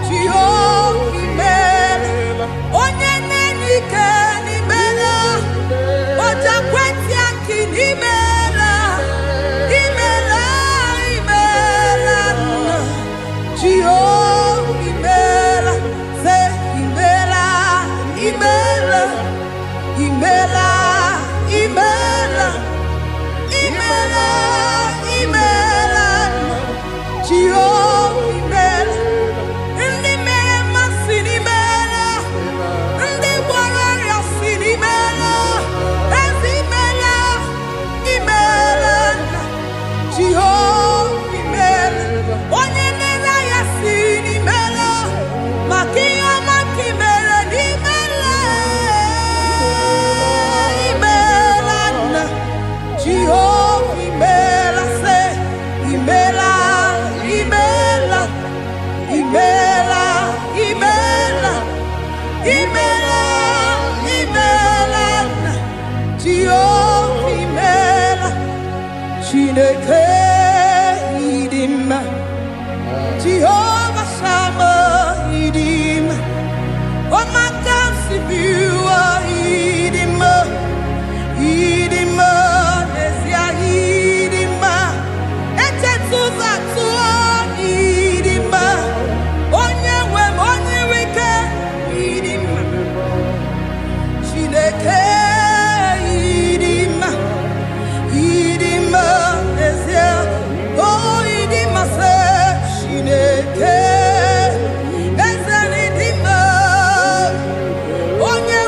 Speaker 1: Jehova imela. Onye na-enye ike n'imela, Oja kweti aki n'imela, imela, imela, Jehovah imela, say imela, imela, imela, imela, imela, imela, Jehovah imela. Ndị mere mmasị n'imela, ndị gwara ọrịa si n'imela. Jehovah imela, onye nere ya si n'imela, maka ihe ọma nke imere n'imela, imela nna. Jehovah imela, say imela, imela, imela, imela, imela, imela nna. Jehovah imela. Chineke idima, Jehovah Shammah idima, Omakamsi biwa idima, idima nesia idima, echetuza tuo idima, onye nwem onye wike idima, Chineke idima. Idima esia, oh idima se Chineke, eze idima, onye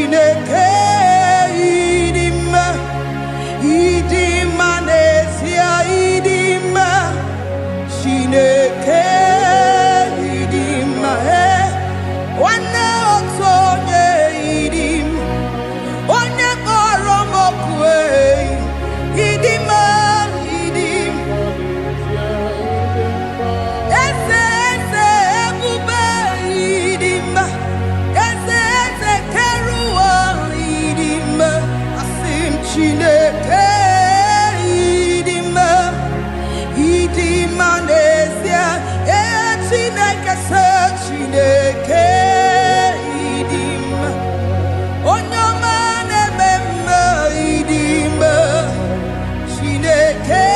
Speaker 1: Chineke idima, idima nesia idima, Chineke idima, wana otonye idim, onye koromokwe idima idim, ese ebube idima, ese keruwa idima, asim Chineke idima, idima nesia, Chineke se Chineke idima, onyama nebema idima, Chineke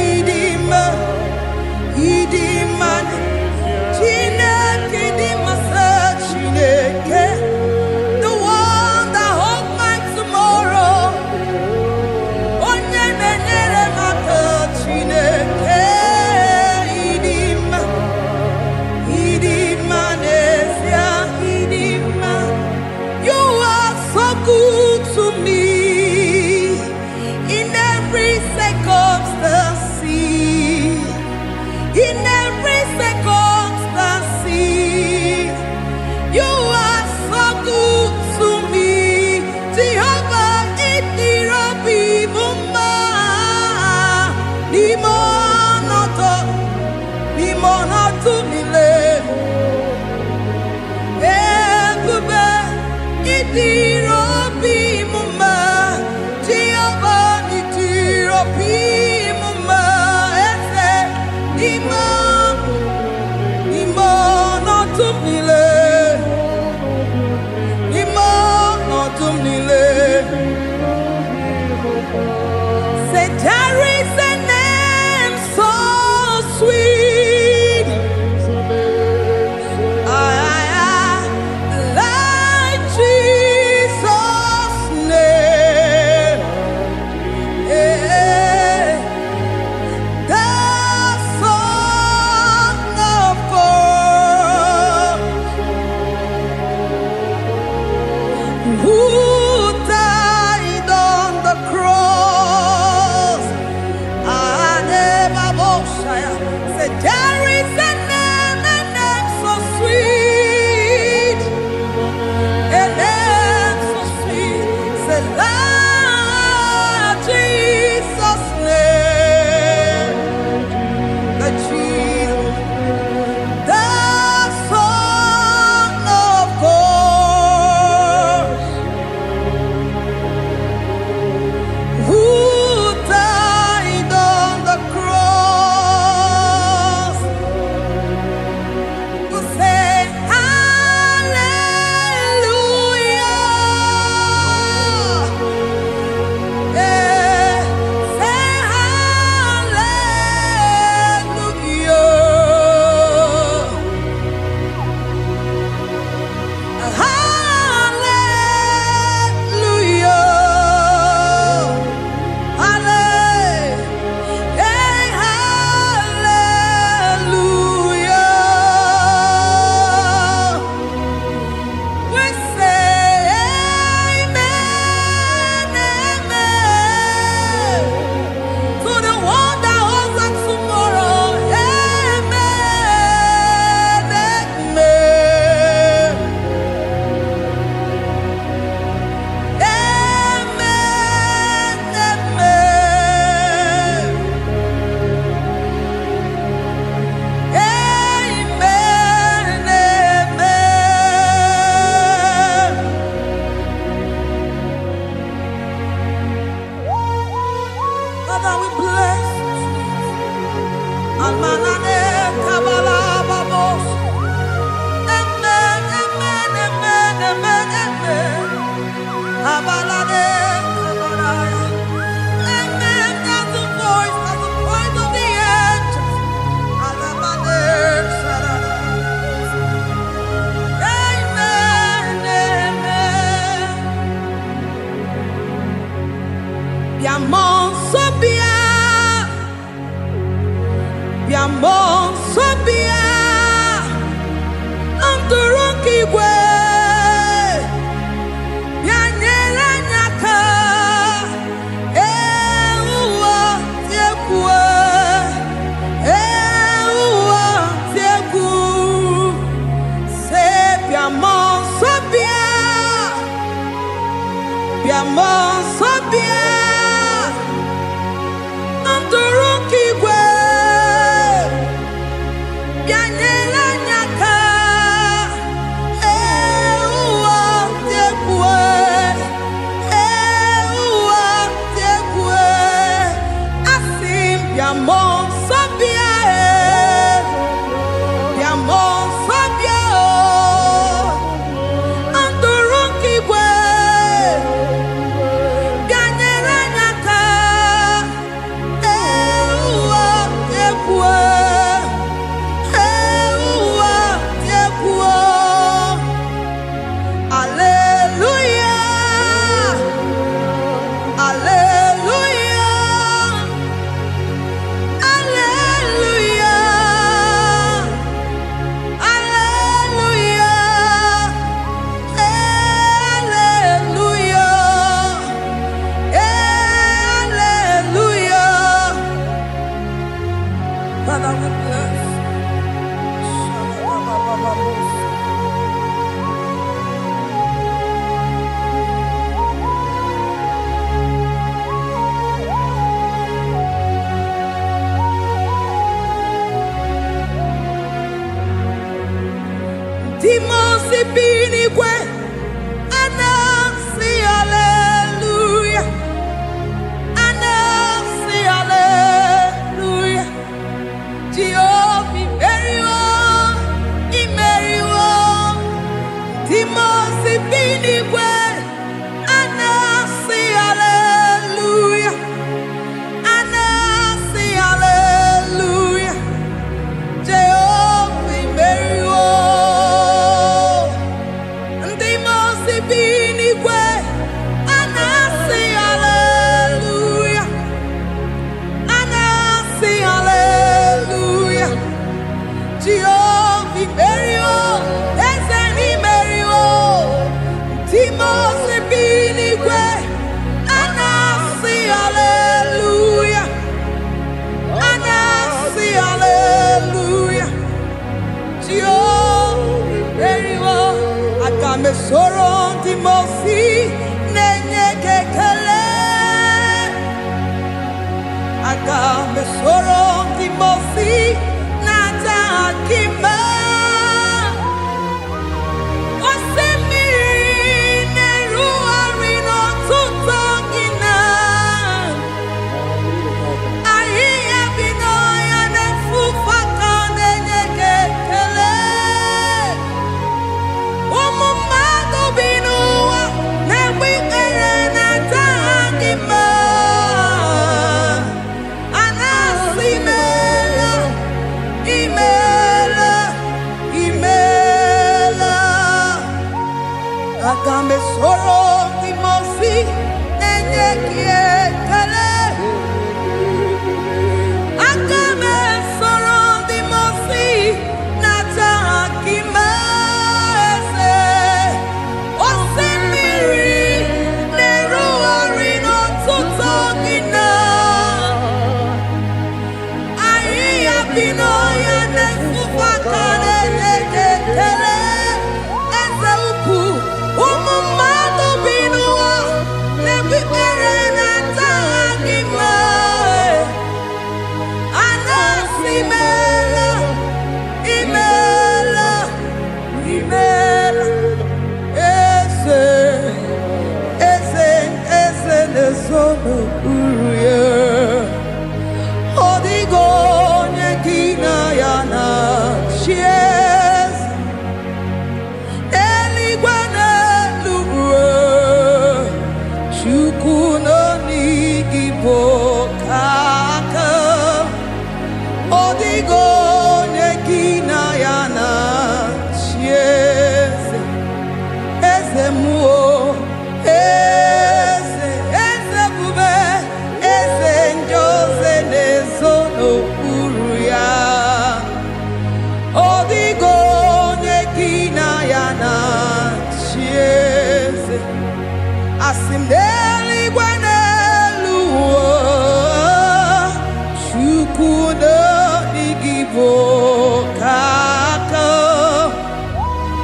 Speaker 1: idima, idima, Chineke idima se Chineke, the one that holds my tomorrow, onye nenyere maka Chineke idima, idima nesia idima. You are so good to me in every circumstance, in every circumstance. You are so good to me, Jehovah. Itirobi buma, limonoto mile, ebube. Itirobi muma, Jehovah. Itirobi muma, ese limonoto mile, limonoto mile. Say there is a name so sweet, like Jesus.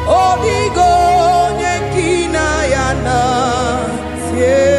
Speaker 1: Odigo nyekina yana tie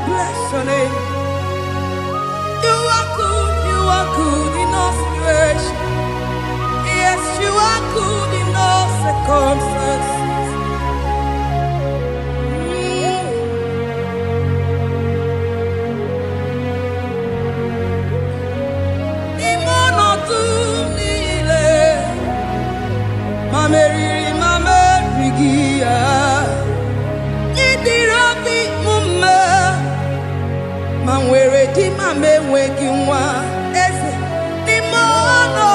Speaker 1: bless your name. You are good in all situations. Yes, you are good in all circumstances. Mameriri mamerigia idirabi mume manwere di mamewegi nwa eze ni mono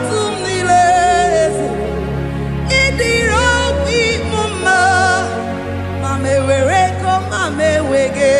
Speaker 1: tumile eze idirabi mume mamewere ko mamewege